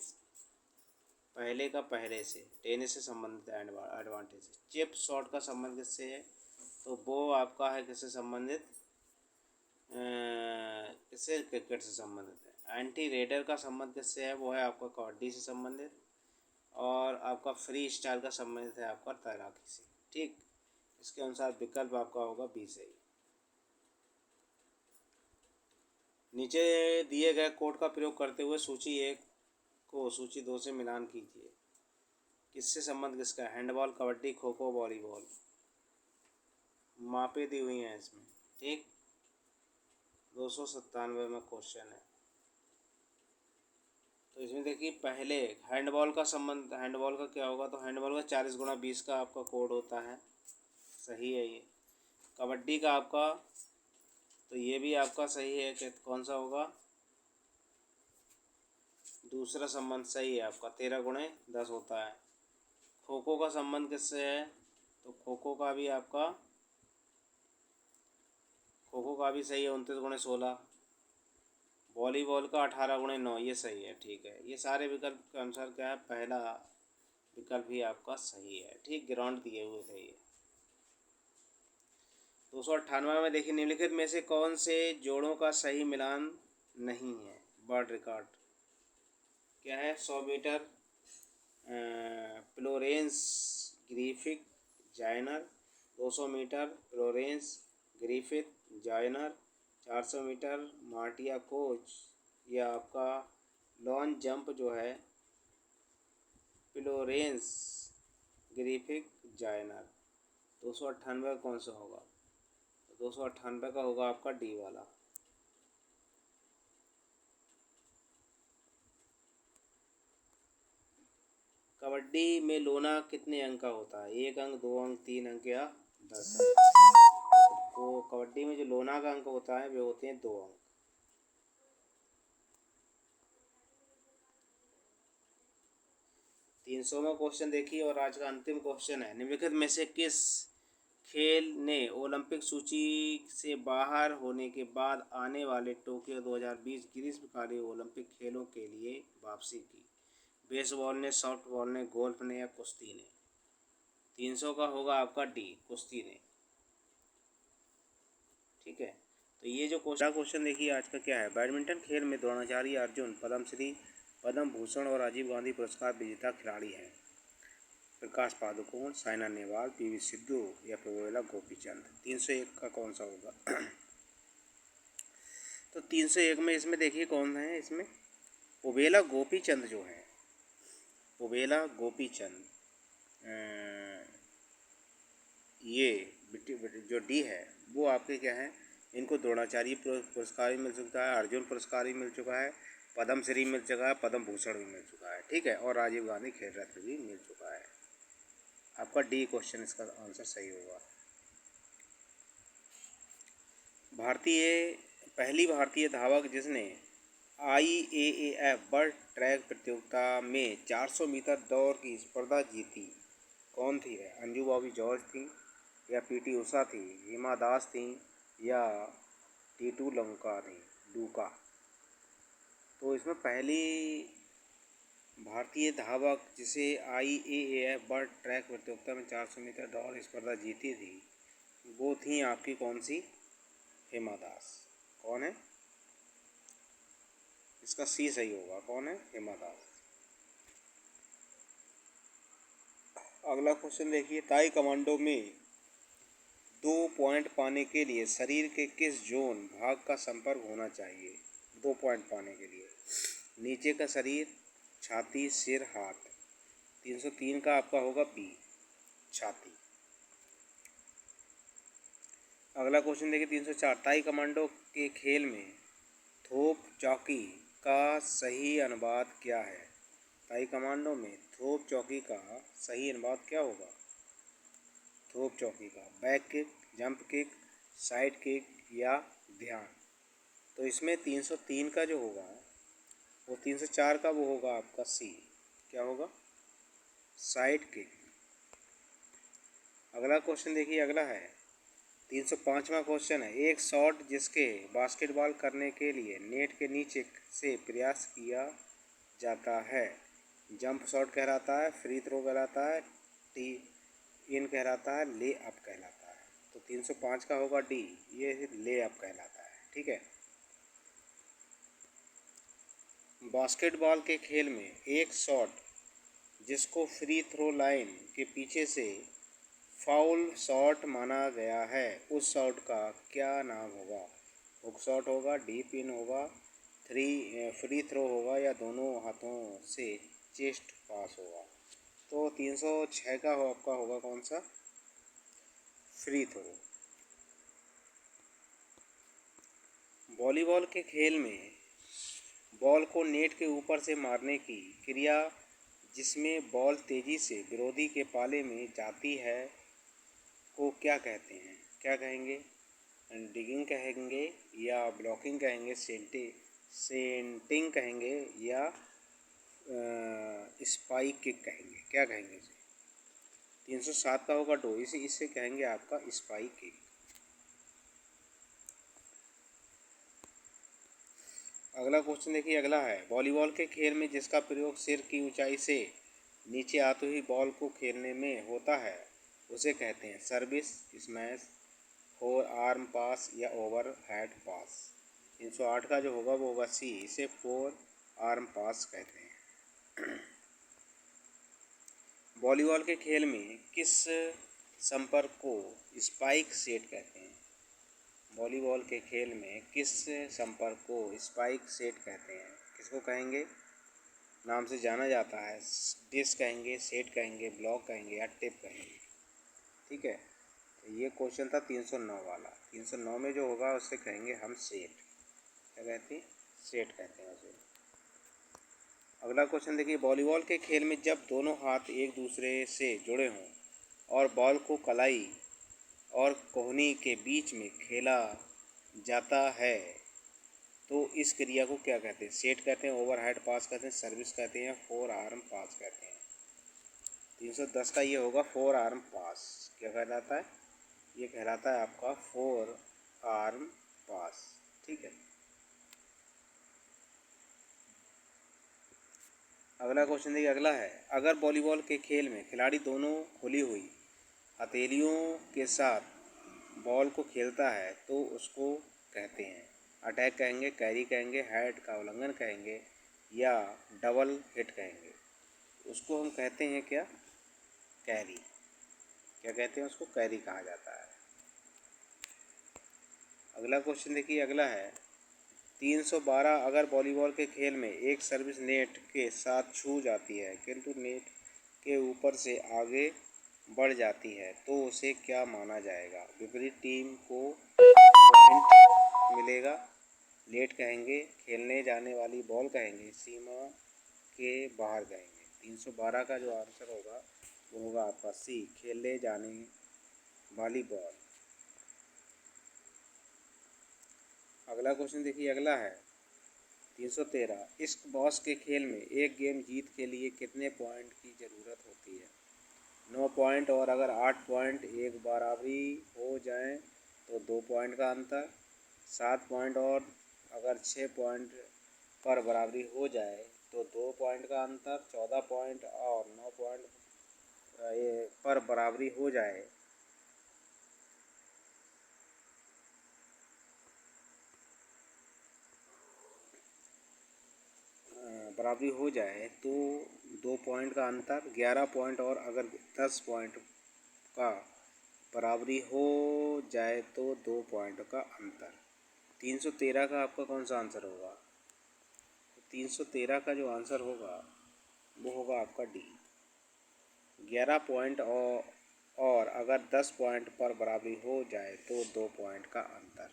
पहले का पहले से, टेनिस से संबंधित है एडवांटेज। चिप शॉट का संबंध किससे है? तो वो आपका है किससे संबंधित? किससे? क्रिकेट से संबंधित है। एंटी रेडर का संबंध किससे है? वो है आपका कबड्डी से संबंधित। और आपका फ्री स्टाइल का संबंधित है आपका तैराकी से। ठीक, इसके अनुसार विकल्प आपका होगा बी सही। नीचे दिए गए कोड का प्रयोग करते हुए सूची 1 को सूची 2 से मिलान कीजिए। किससे संबंध किसका? Handball, kabaddi, kho kho, volleyball? मापें दी हुई हैं इसमें। ठीक, 297 में क्वेश्चन है। तो इसमें देखिए पहले हैंडबॉल का संबंध, हैंडबॉल का क्या होगा? तो हैंडबॉल का 40x20 का आपका कोड होता है, सही है ये। कबड्डी का आपका, तो ये भी आपका सही है कि कौन सा होगा? दूसरा संबंध सही है आपका, 13x10 होता है। खो खो का संबंध किससे है? तो खो खो का भी आपका, खो खो का भी सही है, 29x16। वॉलीबॉल का 18x9, ये सही है। ठीक है, ये सारे विकल्प के अनुसार क्या है? पहला विकल्प ही आपका सही है। ठीक, ग्राउंड दिए हुए थे ये। 298 में देखिए निम्नलिखित में से कौन से जोड़ों का सही मिलान नहीं है? वर्ल्ड रिकॉर्ड क्या है? 100 metre Florence Griffith Joyner, 200 metre Florence Griffith Joyner, 400 metre Marita Koch, या आपका लॉन्ग जंप जो है फ्लोरेंस ग्रिफिथ जायनर? 298 कौन सा होगा? 298 का होगा आपका डी वाला। कबड्डी में लोना कितने अंक का होता है? 1 अंक, 2 अंक, 3 अंक या 10 अंक? तो कबड्डी में जो लोना का अंक होता है वे होते हैं 2 अंक। 300वां क्वेश्चन देखिए और आज का अंतिम क्वेश्चन है। निम्नलिखित में से किस खेल ने ओलंपिक सूची से बाहर होने के बाद आने वाले टोक्यो 2020 ग्रीष्मकालीन ओलंपिक खेलों के लिए वापसी की? बेसबॉल ने, सॉफ्टबॉल ने, गोल्फ ने या कुश्ती ने? 300 का होगा आपका डी, कुश्ती ने। ठीक है, तो ये जो क्वेश्चन देखिए आज का क्या है? बैडमिंटन खेल में द्रोणाचार्य अर्जुन पद्मश्री, पद्म भूषण और राजीव गांधी पुरस्कार विजेता खिलाड़ी हैं। प्रकाश पादुकोण, साइना नेहवाल, पीवी सिंधु या पवेला गोपीचंद? 301 का कौन सा होगा? तो 301 में इसमें देखिए कौन है? इसमें पवेला गोपीचंद जो है, पवेला गोपीचंद, ये जो डी है वो आपके क्या है? इनको द्रोणाचार्य पुरस्कार भी मिल चुका है, अर्जुन पुरस्कार भी मिल चुका है, पद्मश्री मिल चुका है, पद्म भूषण भी मिल चुका है। ठीक है, और राजीव गांधी खेल रत्न भी मिल चुका है। आपका डी क्वेश्चन इसका आंसर सही होगा। पहली भारतीय धावक जिसने IAAF वर्ल्ड ट्रैक प्रतियोगिता में 400 मीटर दौड़ की स्पर्धा जीती कौन थी? अंजू बॉबी जॉर्ज थी, या PT उषा थी, हिमा दास थी, या टीटू लुका। तो इसमें पहली भारतीय धावक जिसे IAAF वर्ल्ड ट्रैक प्रतियोगिता में 400 मीटर दौड़ स्पर्धा जीती थी वो थी आपकी कौन सी? हिमा दास। कौन है? इसका सी सही होगा। कौन है? हिमा दास। अगला क्वेश्चन देखिए, ताई कमांडो में 2 पॉइंट पाने के लिए शरीर के किस जोन भाग का संपर्क होना चाहिए? 2 पॉइंट पाने के लिए नीचे का शरीर, छाती, सिर, हाथ। 303 का आपका होगा बी, छाती। अगला क्वेश्चन देखिए 304, ताई कमांडो के खेल में थोप चौकी का सही अनुपात क्या है? ताई कमांडो में थोप चौकी का सही अनुपात क्या होगा? थोप चौकी का back kick, jump kick, side kick या ध्यान। तो इसमें 303 का जो होगा वो 304 का वो होगा आपका सी। क्या होगा? Side kick. अगला क्वेश्चन देखिए, अगला है 305वां क्वेश्चन है, एक शॉट जिसके बास्केटबॉल करने के लिए नेट के नीचे से प्रयास किया जाता है जंप शॉट कहलाता है, फ्री थ्रो कहलाता है, टी इन कहलाता है, ले अप कहलाता है। तो 305 का होगा डी, ये ले अप कहलाता है। ठीक है। बास्केटबॉल के खेल में एक शॉट जिसको फ्री थ्रो लाइन के पीछे से फाउल शॉट माना गया है उस शॉट का क्या नाम होगा? हुक शॉट होगा, डीप इन होगा, फ्री थ्रो होगा, या दोनों हाथों से चेस्ट पास होगा। तो 306 का आपका होगा कौन सा? Free throw. वॉलीबॉल के खेल में बॉल को नेट के ऊपर से मारने की क्रिया जिसमें बॉल तेजी से विरोधी के पाले में जाती है को क्या कहते हैं? क्या कहेंगे? डिगिंग कहेंगे, या ब्लॉकिंग कहेंगे, सेंटिंग कहेंगे, या स्पाइक किक कहेंगे। क्या कहेंगे इसे? 307 का होगा डो, इससे कहेंगे आपका स्पाइक किक। अगला क्वेश्चन देखिए, अगला है वॉलीबॉल के खेल में जिसका प्रयोग सिर की ऊंचाई से नीचे आते हुए बॉल को खेलने में होता है उसे कहते हैं सर्विस, स्मैश, फोर आर्म पास, या ओवर हेड पास। 308 का जो होगा वो होगा सी, इसे फोर आर्म पास कहते हैं। वॉलीबॉल के खेल में किस संपर्क को स्पाइक सेट कहते हैं? वॉलीबॉल के खेल में किस संपर्क को स्पाइक सेट कहते हैं? किसको कहेंगे? नाम से जाना जाता है, डिश कहेंगे, सेट कहेंगे, ब्लॉक कहेंगे, या टिप कहेंगे। ठीक है। तो ये क्वेश्चन था 309 वाला। 309 में जो होगा उससे कहेंगे हम सेट। क्या कहते हैं? सेट कहते हैं उसे। अगला क्वेश्चन देखिए, वॉलीबॉल के खेल में जब दोनों हाथ एक दूसरे से जुड़े हों और बॉल को कलाई और कोहनी के बीच में खेला जाता है तो इस क्रिया को क्या कहते हैं? सेट कहते हैं, ओवर हेड पास कहते हैं, सर्विस कहते हैं, फोर आर्म पास कहते हैं। 310 का ये होगा फोर आर्म पास। क्या कहलाता है? ये कहलाता है आपका फोर आर्म पास। ठीक है। अगला क्वेश्चन देखिए, अगला है अगर वॉलीबॉल के खेल में खिलाड़ी दोनों खुली हुई हथेलियों के साथ बॉल को खेलता है तो उसको कहते हैं अटैक कहेंगे, कैरी कहेंगे, हेड का उल्लंघन कहेंगे, या डबल हिट कहेंगे। उसको हम कहते हैं क्या? कैरी। क्या कहते हैं उसको? कैरी कहा जाता है। अगला क्वेश्चन देखिए, अगला है 312, अगर वॉलीबॉल के खेल में एक सर्विस नेट के साथ छू जाती है किंतु नेट के ऊपर से आगे बढ़ जाती है तो उसे क्या माना जाएगा? विपरीत टीम को पॉइंट मिलेगा, लेट कहेंगे, खेलने जाने वाली बॉल कहेंगे, सीमा के बाहर कहेंगे। 312 का जो आंसर होगा वो होगा आपका सी, खेले जाने वाली बॉल। अगला क्वेश्चन देखिए, अगला है 313। इस बॉस के खेल में एक गेम जीत के लिए कितने पॉइंट की ज़रूरत होती है? 9 पॉइंट, और अगर 8 पॉइंट एक बराबरी हो जाएं तो 2 पॉइंट का अंतर। 7 पॉइंट, और अगर 6 पॉइंट पर बराबरी हो जाए तो 2 पॉइंट का अंतर। 14 पॉइंट और 9 पॉइंट पर बराबरी हो जाए तो 2 पॉइंट का अंतर। 11 पॉइंट, और अगर 10 पॉइंट का बराबरी हो जाए तो 2 पॉइंट का अंतर। 313 का आपका कौन सा आंसर होगा? 313 का जो आंसर होगा वो होगा आपका डी, 11 पॉइंट, और अगर 10 पॉइंट पर बराबरी हो जाए तो 2 पॉइंट का अंतर।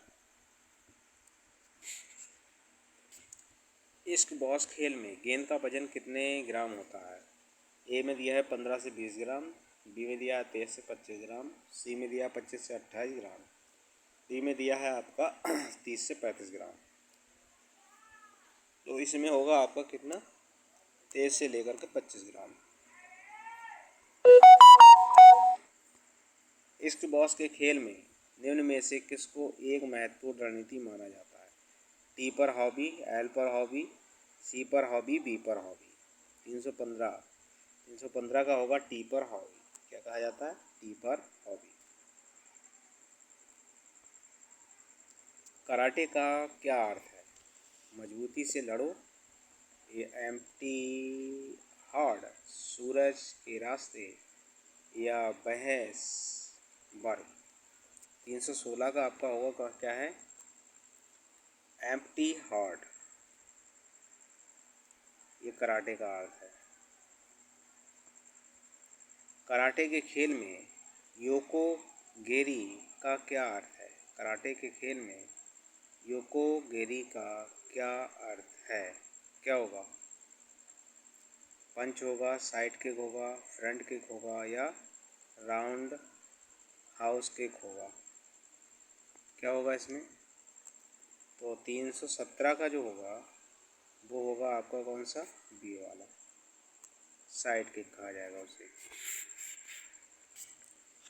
इस बॉस खेल में गेंद का वजन कितने ग्राम होता है? ए में दिया है 15 से 20 ग्राम, बी में दिया है 23 से 25 ग्राम, सी में दिया है 25 से 28 ग्राम, डी में दिया है आपका 30 से 35 ग्राम। तो इसमें होगा आपका कितना? 23 से लेकर के 25 ग्राम। इस बॉस के खेल में निम्न में से किसको एक महत्वपूर्ण रणनीति माना जाता है? टी पर हॉबी, एल पर हॉबी, सी पर हॉबी, बी पर हॉबी। 315 का होगा टी पर हॉबी। क्या कहा जाता है? टी पर हॉबी। कराटे का क्या अर्थ है? मजबूती से लड़ो, ये एम्प्टी हार्ड, सूरज के रास्ते, या बहस वर्ग। 316 का आपका होगा क्या है? एम्प्टी हार्ट, ये कराटे का अर्थ है। कराटे के खेल में योको गेरी का क्या अर्थ है? कराटे के खेल में योको गेरी का क्या अर्थ है? क्या होगा? पंच होगा, साइड किक होगा, फ्रंट किक होगा, या राउंड हाउस किक होगा? क्या होगा इसमें? तो 317 का जो होगा वो होगा आपका कौन सा? बी वाला, साइड किक कहा जाएगा उसे।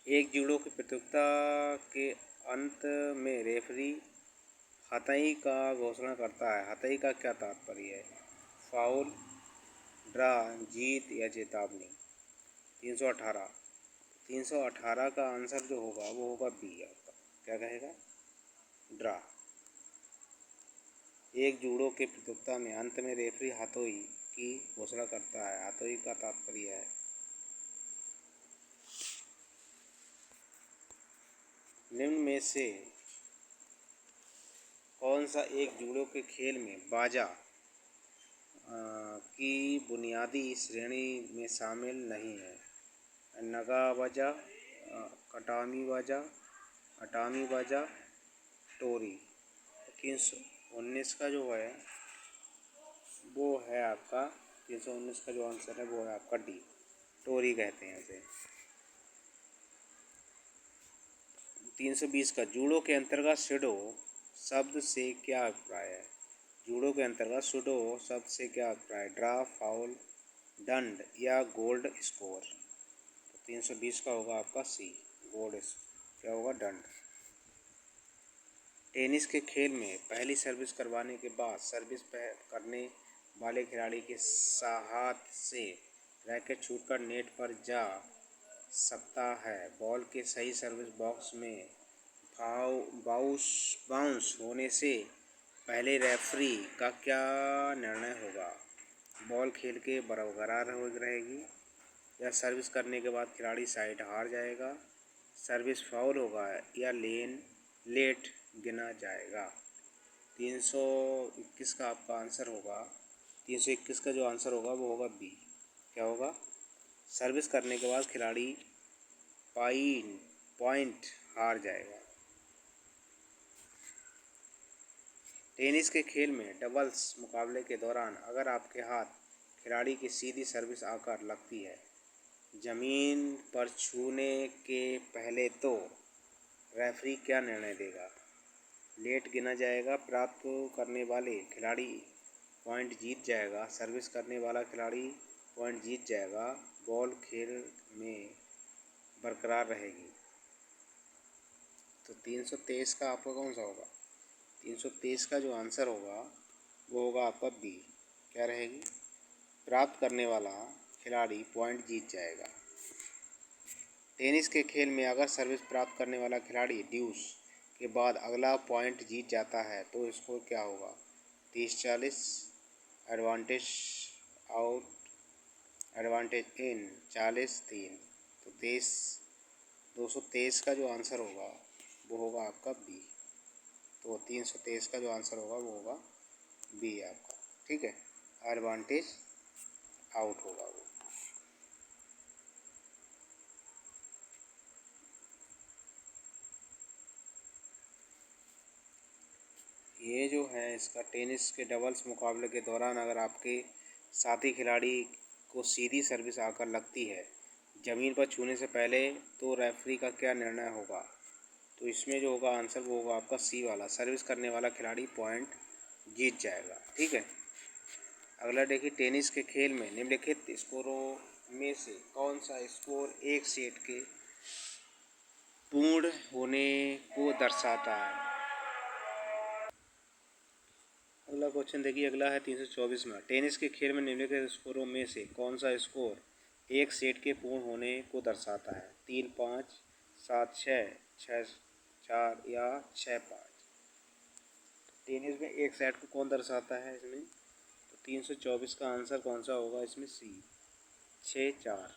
एक जूडो की प्रतियोगिता के अंत में रेफरी हथई का घोषणा करता है। हथई का क्या तात्पर्य है? फाउल, ड्रा, जीत, या चेतावनी। 318। 318 का आंसर जो होगा वो होगा बी आपका। क्या कहेगा? ड्रा। एक जूडो के प्रतियोगिता में अंत में रेफरी हाथोई की घोषणा करता है। हाथोई का तात्पर्य है निम्न में से कौन सा एक जूडो के खेल में बाजा की बुनियादी श्रेणी में शामिल नहीं है? नगा बाजा, कटामी बाजा, अटामी बाजा, टोरी। 319 का जो है वो है आपका, 319 का जो आंसर है वो है आपका डी, टोरी कहते हैं इसे। 320 का जूडो के अंतर्गत सुडो शब्द से क्या अभिप्राय है? जूडो के अंतर्गत सुडो शब्द से क्या अभिप्राय है? ड्रा, फाउल, दंड, या गोल्ड स्कोर। तो 320 का होगा आपका सी, गोल्ड। क्या होगा? दंड। टेनिस के खेल में पहली सर्विस करवाने के बाद सर्विस करने वाले खिलाड़ी के हाथ से रैकेट छूटकर नेट पर जा सकता है। बॉल के सही सर्विस बॉक्स में बाउंस होने से पहले रेफरी का क्या निर्णय होगा? बॉल खेल के बरकरार रहेगी, या सर्विस करने के बाद खिलाड़ी साइड हार जाएगा, सर्विस फाउल होगा, या लेट गिना जाएगा? 321 का आपका आंसर होगा, 321 का जो आंसर होगा वो होगा बी। क्या होगा? सर्विस करने के बाद खिलाड़ी पॉइंट हार जाएगा। टेनिस के खेल में डबल्स मुकाबले के दौरान अगर आपके हाथ खिलाड़ी की सीधी सर्विस आकर लगती है जमीन पर छूने के पहले तो रेफरी क्या निर्णय देगा? लेट गिना जाएगा, प्राप्त करने वाले खिलाड़ी पॉइंट जीत जाएगा, सर्विस करने वाला खिलाड़ी पॉइंट जीत जाएगा, बॉल खेल में बरकरार रहेगी। तो 323 का आपका कौन सा होगा? 323 का जो आंसर होगा वो होगा आपका बी। क्या रहेगी? प्राप्त करने वाला खिलाड़ी पॉइंट जीत जाएगा। टेनिस के खेल में अगर सर्विस प्राप्त करने वाला खिलाड़ी ड्यूस के बाद अगला पॉइंट जीत जाता है तो स्कोर क्या होगा? 30-40, एडवांटेज आउट, एडवांटेज इन, 40-3। तो 223 का जो आंसर होगा वो होगा आपका बी। तो 323 का जो आंसर होगा वो होगा बी आपका। ठीक है, एडवांटेज आउट होगा वो। ये जो है इसका टेनिस के डबल्स मुकाबले के दौरान अगर आपके साथी खिलाड़ी को सीधी सर्विस आकर लगती है ज़मीन पर छूने से पहले, तो रेफरी का क्या निर्णय होगा? तो इसमें जो होगा आंसर वो होगा आपका सी वाला, सर्विस करने वाला खिलाड़ी पॉइंट जीत जाएगा। ठीक है, अगला देखिए, टेनिस के खेल में निम्नलिखित स्कोरों में से कौन सा स्कोर एक सेट के पूर्ण होने को दर्शाता है? अगला क्वेश्चन देखिए, अगला है 324 में, टेनिस के खेल में निम्नलिखित स्कोरों में से कौन सा स्कोर एक सेट के पूर्ण होने को दर्शाता है? 3-5, 7-6, 6-4 या 6-5। टेनिस में एक सेट को कौन दर्शाता है इसमें? तो 324 का आंसर कौन सा होगा इसमें? सी, 6-4।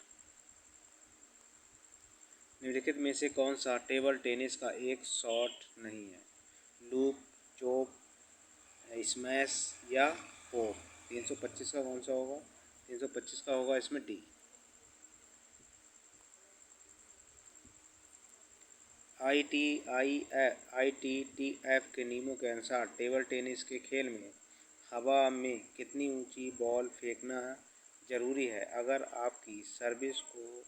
निम्नलिखित में से कौन सा टेबल टेनिस का एक शॉट नहीं है? लूप, चोप, स्मैश या पोप। 325 का कौन सा होगा? 325 का होगा इसमें डी। ITTF के नियमों के अनुसार टेबल टेनिस के खेल में हवा में कितनी ऊंची बॉल फेंकना जरूरी है अगर आपकी सर्विस को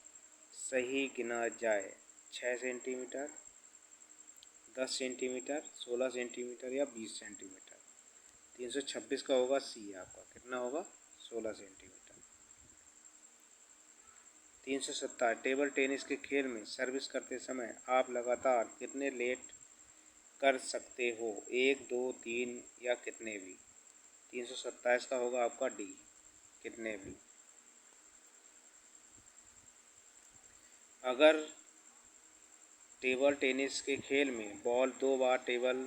सही गिना जाए? 6 सेंटीमीटर, 10 सेंटीमीटर, 16 सेंटीमीटर या 20 सेंटीमीटर। 326 का होगा सी आपका, कितना होगा? 16 सेंटीमीटर। 370, टेबल टेनिस के खेल में सर्विस करते समय आप लगातार कितने लेट कर सकते हो? 1, 2, 3 या कितने भी? 327 का होगा आपका डी, कितने भी। अगर टेबल टेनिस के खेल में बॉल 2 बार टेबल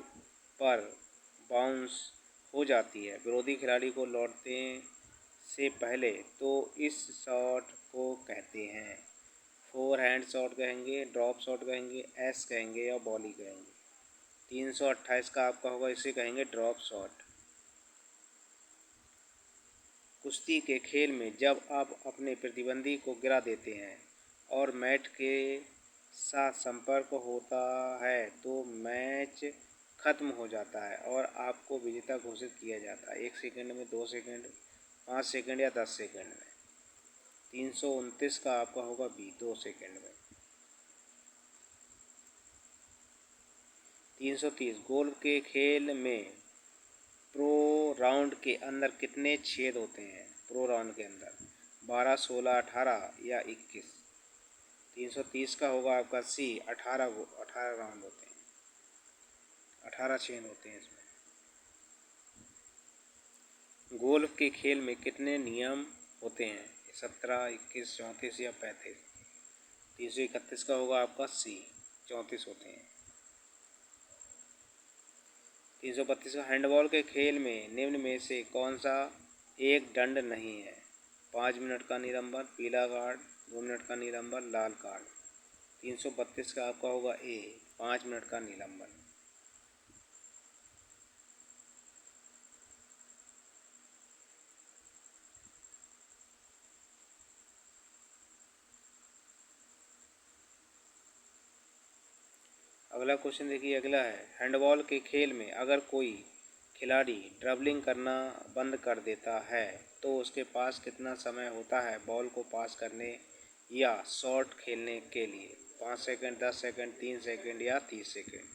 पर बाउंस हो जाती है विरोधी खिलाड़ी को लौटने से पहले, तो इस शॉट को कहते हैं? फोर हैंड शॉट कहेंगे, ड्रॉप शॉट कहेंगे, एस कहेंगे या बॉली कहेंगे? 328 का आपका होगा, इसे कहेंगे ड्रॉप शॉट। कुश्ती के खेल में जब आप अपने प्रतिद्वंदी को गिरा देते हैं और मैट के साथ संपर्क होता है तो मैच खत्म हो जाता है और आपको विजेता घोषित किया जाता है। 1 सेकंड में, 2 सेकंड, 5 सेकंड या 10 सेकंड में? 329 का आपका होगा बी, 2 सेकंड में। 330, गोल्फ के खेल में प्रो राउंड के अंदर कितने छेद होते हैं? प्रो राउंड के अंदर 12, 16, 18 या 21? 330 का होगा आपका सी, 18 राउंड होते हैं, 18 छेद होते हैं इसमें। गोल्फ के खेल में कितने नियम होते हैं? 17, 21, 34 या 35? 331 का होगा आपका सी, 34 होते हैं। 332 का, हैंडबॉल के खेल में निम्न में से कौन सा एक दंड नहीं है? 5 मिनट का निलंबन, पीला कार्ड, 2 मिनट का निलंबन, लाल कार्ड। 332 का आपका होगा ए, 5 मिनट का निलंबन। अगला क्वेश्चन देखिए, अगला है, हैंडबॉल के खेल में अगर कोई खिलाड़ी ड्रिबलिंग करना बंद कर देता है तो उसके पास कितना समय होता है बॉल को पास करने या शॉट खेलने के लिए 5 सेकंड, 10 सेकंड, 3 सेकंड या 30 सेकंड।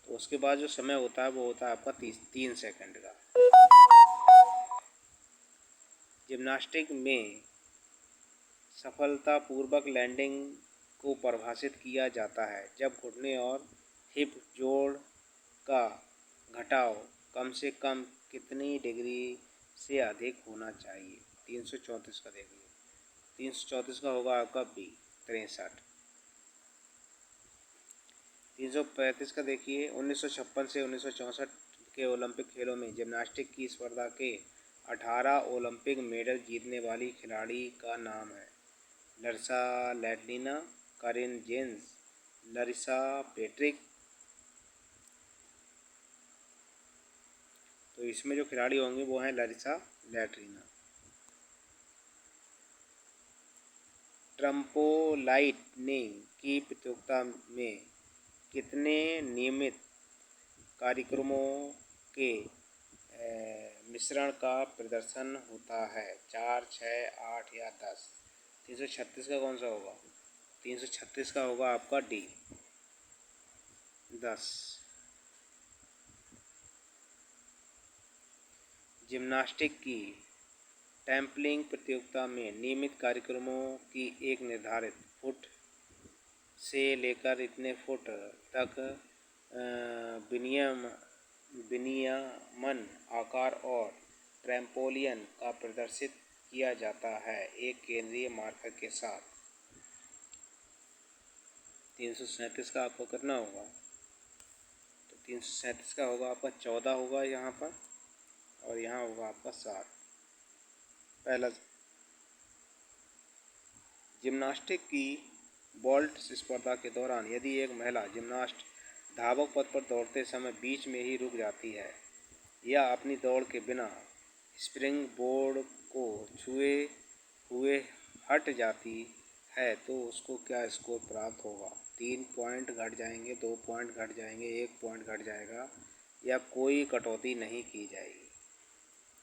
तो उसके बाद जो समय होता है वो होता है आपका 3 सेकंड का। जिम्नास्टिक में सफलतापूर्वक लैंडिंग को परिभाषित किया जाता है जब घुटने और हिप जोड़ का घटाव कम से कम कितनी डिग्री से अधिक होना चाहिए। 334 का देखिए, 334 का होगा आपका बी 63। 335 का देखिए, 1956 से 1964 के ओलंपिक खेलों में जिम्नास्टिक की स्पर्धा के 18 ओलंपिक मेडल जीतने वाली खिलाड़ी का नाम है। Larisa Latynina, Karin Janz, Larisa Petrik. तो इसमें जो खिलाड़ी होंगे वो हैं लरिसा लैटिनिना। ट्रम्पोलाइनिंग की प्रतियोगिता में कितने नियमित कार्यक्रमों के मिश्रण का प्रदर्शन होता है। 4, 6, 8 या 10। 336 का कौन सा होगा। 336 का होगा आपका डी 10। जिम्नास्टिक की टेम्पलिंग प्रतियोगिता में नियमित कार्यक्रमों की एक निर्धारित फुट से लेकर इतने फुट तक विनियमन आकार और ट्रैम्पोलिन का प्रदर्शित किया जाता है एक केंद्रीय मार्कर के साथ। 337 का आपको करना होगा। तो 337 का होगा आपका 14 होगा यहाँ पर, और यहाँ होगा आपका 7। पहला जिम्नास्टिक की वॉल्ट स्पर्धा के दौरान यदि एक महिला जिम्नास्ट धावक पथ पर दौड़ते समय बीच में ही रुक जाती है या अपनी दौड़ के बिना स्प्रिंग बोर्ड को छुए हुए हट जाती है तो उसको क्या स्कोर प्राप्त होगा। 3 पॉइंट घट जाएंगे, 2 पॉइंट घट जाएंगे, 1 पॉइंट घट जाएगा या कोई कटौती नहीं की जाएगी।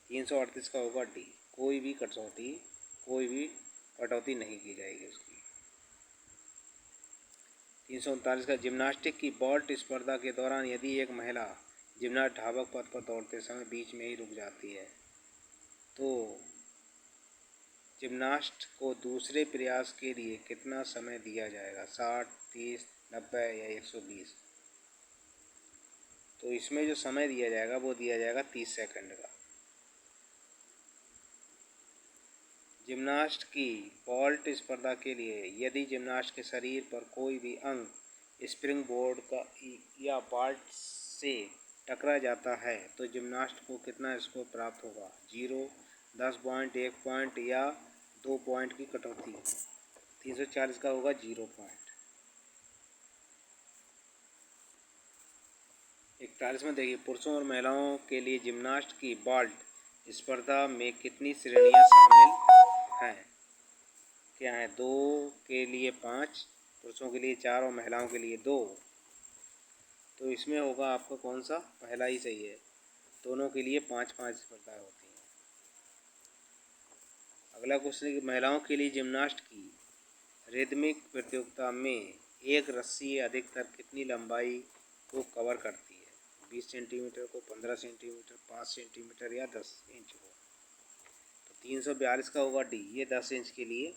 338 का होगा डी, कोई भी कटौती नहीं की जाएगी उसकी। 339 का जिम्नास्टिक की वॉल्ट स्पर्धा के दौरान यदि एक महिला जिम्नास्ट धावक पथ पर दौड़ते समय बीच में ही रुक जाती है तो जिम्नास्ट को दूसरे प्रयास के लिए कितना समय दिया जाएगा। 60, 30, 90 या 120। तो इसमें जो समय दिया जाएगा वो दिया जाएगा 30 सेकंड का। जिम्नास्ट की वॉल्ट स्पर्धा के लिए यदि जिम्नास्ट के शरीर पर कोई भी अंग स्प्रिंग बोर्ड का या वॉल्ट से टकरा जाता है तो जिम्नास्ट को कितना स्कोर प्राप्त होगा। 0, 10 पॉइंट, 1 पॉइंट या 2 पॉइंट की कटौती। 340 का होगा 0 पॉइंट। 41 में देखिए, पुरुषों और महिलाओं के लिए जिम्नास्ट की वॉल्ट स्पर्धा में कितनी श्रेणियां शामिल हैं। क्या है, 2 के लिए 5, पुरुषों के लिए 4 और महिलाओं के लिए 2। तो इसमें होगा आपका कौन सा, पहला ही सही है। दोनों के लिए 5-5 स्पर्धाएँ होती हैं। अगला क्वेश्चन है कि महिलाओं के लिए जिम्नास्ट की रिदमिक प्रतियोगिता में एक रस्सी अधिकतर कितनी लंबाई को कवर करती है। 20 सेंटीमीटर को, 15 सेंटीमीटर, 5 सेंटीमीटर या 10 इंच को। तो 342 का होगा डी, ये 10 इंच के लिए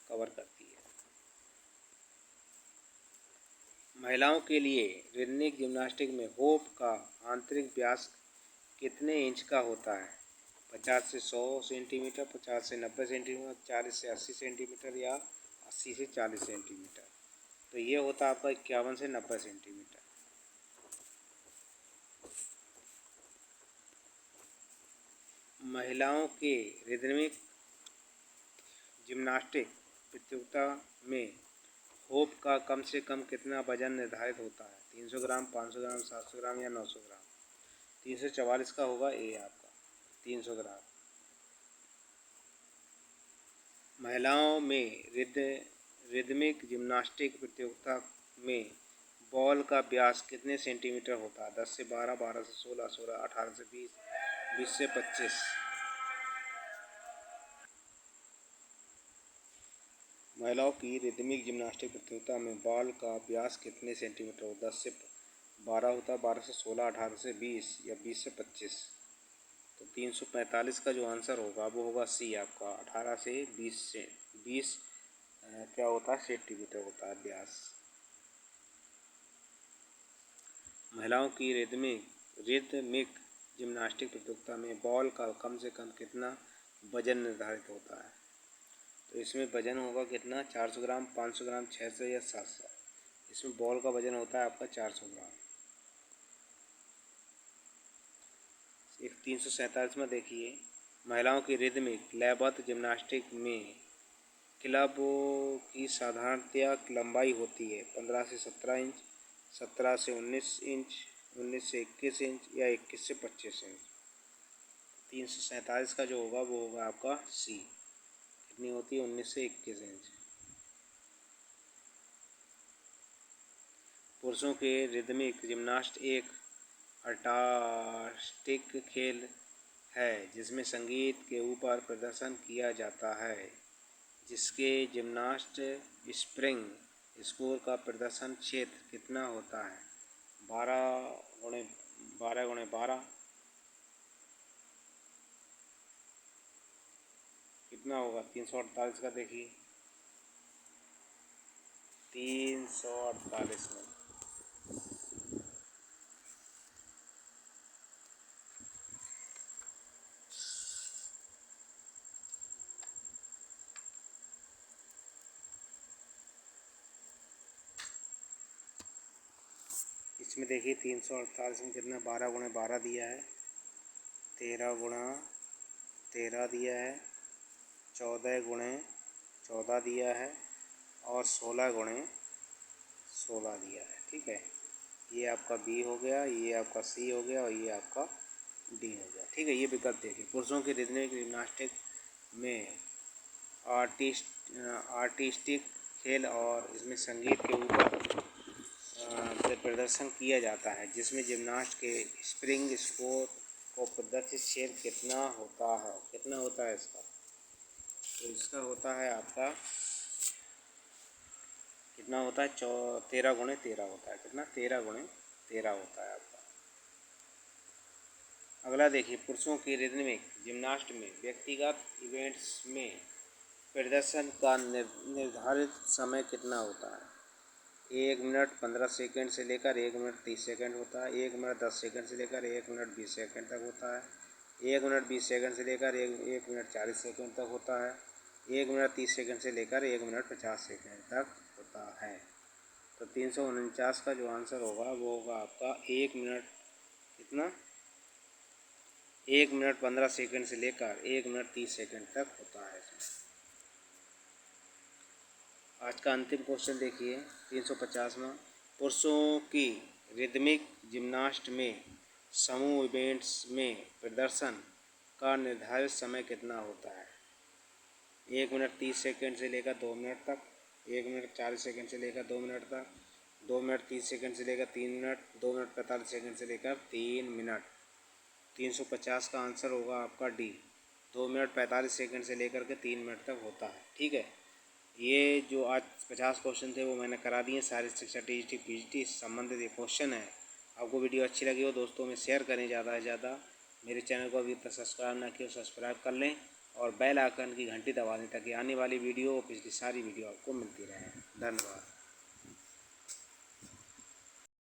कवर करती है। महिलाओं के लिए रिदमिक जिम्नास्टिक में होप का आंतरिक व्यास कितने इंच का होता है। 50 से 100 सेंटीमीटर, 50 से 90 सेंटीमीटर, 40 से 80 सेंटीमीटर या 80 से 40 सेंटीमीटर। तो ये होता है आपका 51 से 90 सेंटीमीटर। महिलाओं के रिदमिक जिम्नास्टिक प्रतियोगिता में होप का कम से कम कितना वजन निर्धारित होता है। 300 ग्राम, 500 ग्राम, 700 ग्राम या 900 ग्राम। 344 का होगा ए आपका 300 ग्राम। महिलाओं में रिदमिक जिम्नास्टिक प्रतियोगिता में बॉल का व्यास कितने सेंटीमीटर होता है। 10 से 12, 12 से 16, 16, 18 से 20, 20 से 25। महिलाओं की रिदमिक जिम्नास्टिक प्रतियोगिता में बॉल का व्यास कितने सेंटीमीटर हो? 10 से 12 होता है, 12 से 16, 18 से 20 या 20 से 25। तो 345 का जो आंसर होगा वो होगा सी आपका, 18 से 20 से 20 क्या होता है सेंटीमीटर होता है व्यास। महिलाओं की रिदमिक जिम्नास्टिक प्रतियोगिता में बॉल का कम से कम कितना वजन निर्धारित होता है? तो इसमें वजन होगा कितना, 400 ग्राम, 500 ग्राम, 600 या 700। इसमें बॉल का वजन होता है आपका 400 ग्राम। एक 347 में देखिए, महिलाओं की रिदमिक लयबद्ध जिम्नास्टिक में क्लबों की साधारणतया लंबाई होती है 15 से 17 इंच, 17 से 19 इंच, 19 से 21 इंच या 21 से 25 इंच। 347 का जो होगा वो होगा आपका सी, कितनी होती है 19 से 21 इंच। पुरुषों के रिदमिक जिम्नास्ट एक आर्टिस्टिक खेल है जिसमें संगीत के ऊपर प्रदर्शन किया जाता है, जिसके जिम्नास्ट स्प्रिंग स्कोर का प्रदर्शन क्षेत्र कितना होता है? 12 × 12 कितना होगा? 348 का देखिए, 348 में इसमें देखिए 348 में कितना 12 × 12 दिया है, 13 × 13 दिया है, 14 × 14 दिया है और 16 × 16 दिया है। ठीक है, ये आपका बी हो गया, ये आपका सी हो गया और ये आपका डी हो गया। ठीक है, ये विकल्प देखिए। पुरुषों की रिदमिक जिम्नास्टिक में आर्टिस्टिक खेल और इसमें संगीत के ऊपर से प्रदर्शन किया जाता है, जिसमें जिम्नास्ट के स्प्रिंग स्कोर को प्रदर्शित क्षेत्र कितना होता है इसका? तो इसका होता है आपका कितना होता है 13 × 13 होता है। कितना? 13 × 13 होता है आपका। अगला देखिए, पुरुषों की रिदमिक जिम्नास्ट में व्यक्तिगत इवेंट्स में प्रदर्शन का निर्धारित समय कितना होता है? 1 मिनट 15 सेकंड से लेकर 1 मिनट 30 सेकंड होता है, 1 मिनट 10 सेकंड से लेकर 1 मिनट 20 सेकंड तक होता है, 1 मिनट 20 सेकंड से लेकर 1 मिनट 40 सेकंड तक होता है, 1 मिनट 30 सेकंड से लेकर 1 मिनट 50 सेकंड तक होता है। तो 349 का जो आंसर होगा वो होगा आपका 1 मिनट कितना, 1 मिनट 15 सेकंड से लेकर 1 मिनट 30 सेकंड तक होता है इसमें। आज का अंतिम क्वेश्चन देखिए 350वां, पुरुषों की रिदमिक जिम्नास्ट में समूह इवेंट्स में प्रदर्शन का निर्धारित समय कितना होता है? 1 मिनट 30 सेकंड से लेकर 2 मिनट तक, 1 मिनट 40 सेकंड से लेकर 2 मिनट तक, 2 मिनट 30 सेकंड से लेकर 3 मिनट, 2 मिनट 45 सेकंड से लेकर 3 मिनट। 350 का आंसर होगा आपका डी, 2 मिनट 45 सेकंड से लेकर के 3 मिनट तक होता है। ठीक है, ये जो आज 50 क्वेश्चन थे वो मैंने करा दिए। शारीरिक शिक्षा टीजीटी पीजीटी संबंधित ये क्वेश्चन है। आपको वीडियो अच्छी लगी हो दोस्तों में शेयर करें ज़्यादा से ज़्यादा। मेरे चैनल को अभी तक सब्सक्राइब ना किया सब्सक्राइब कर लें और बेल आइकन की घंटी दबा दें ताकि आने वाली वीडियो और पिछली सारी वीडियो आपको मिलती रहे। धन्यवाद।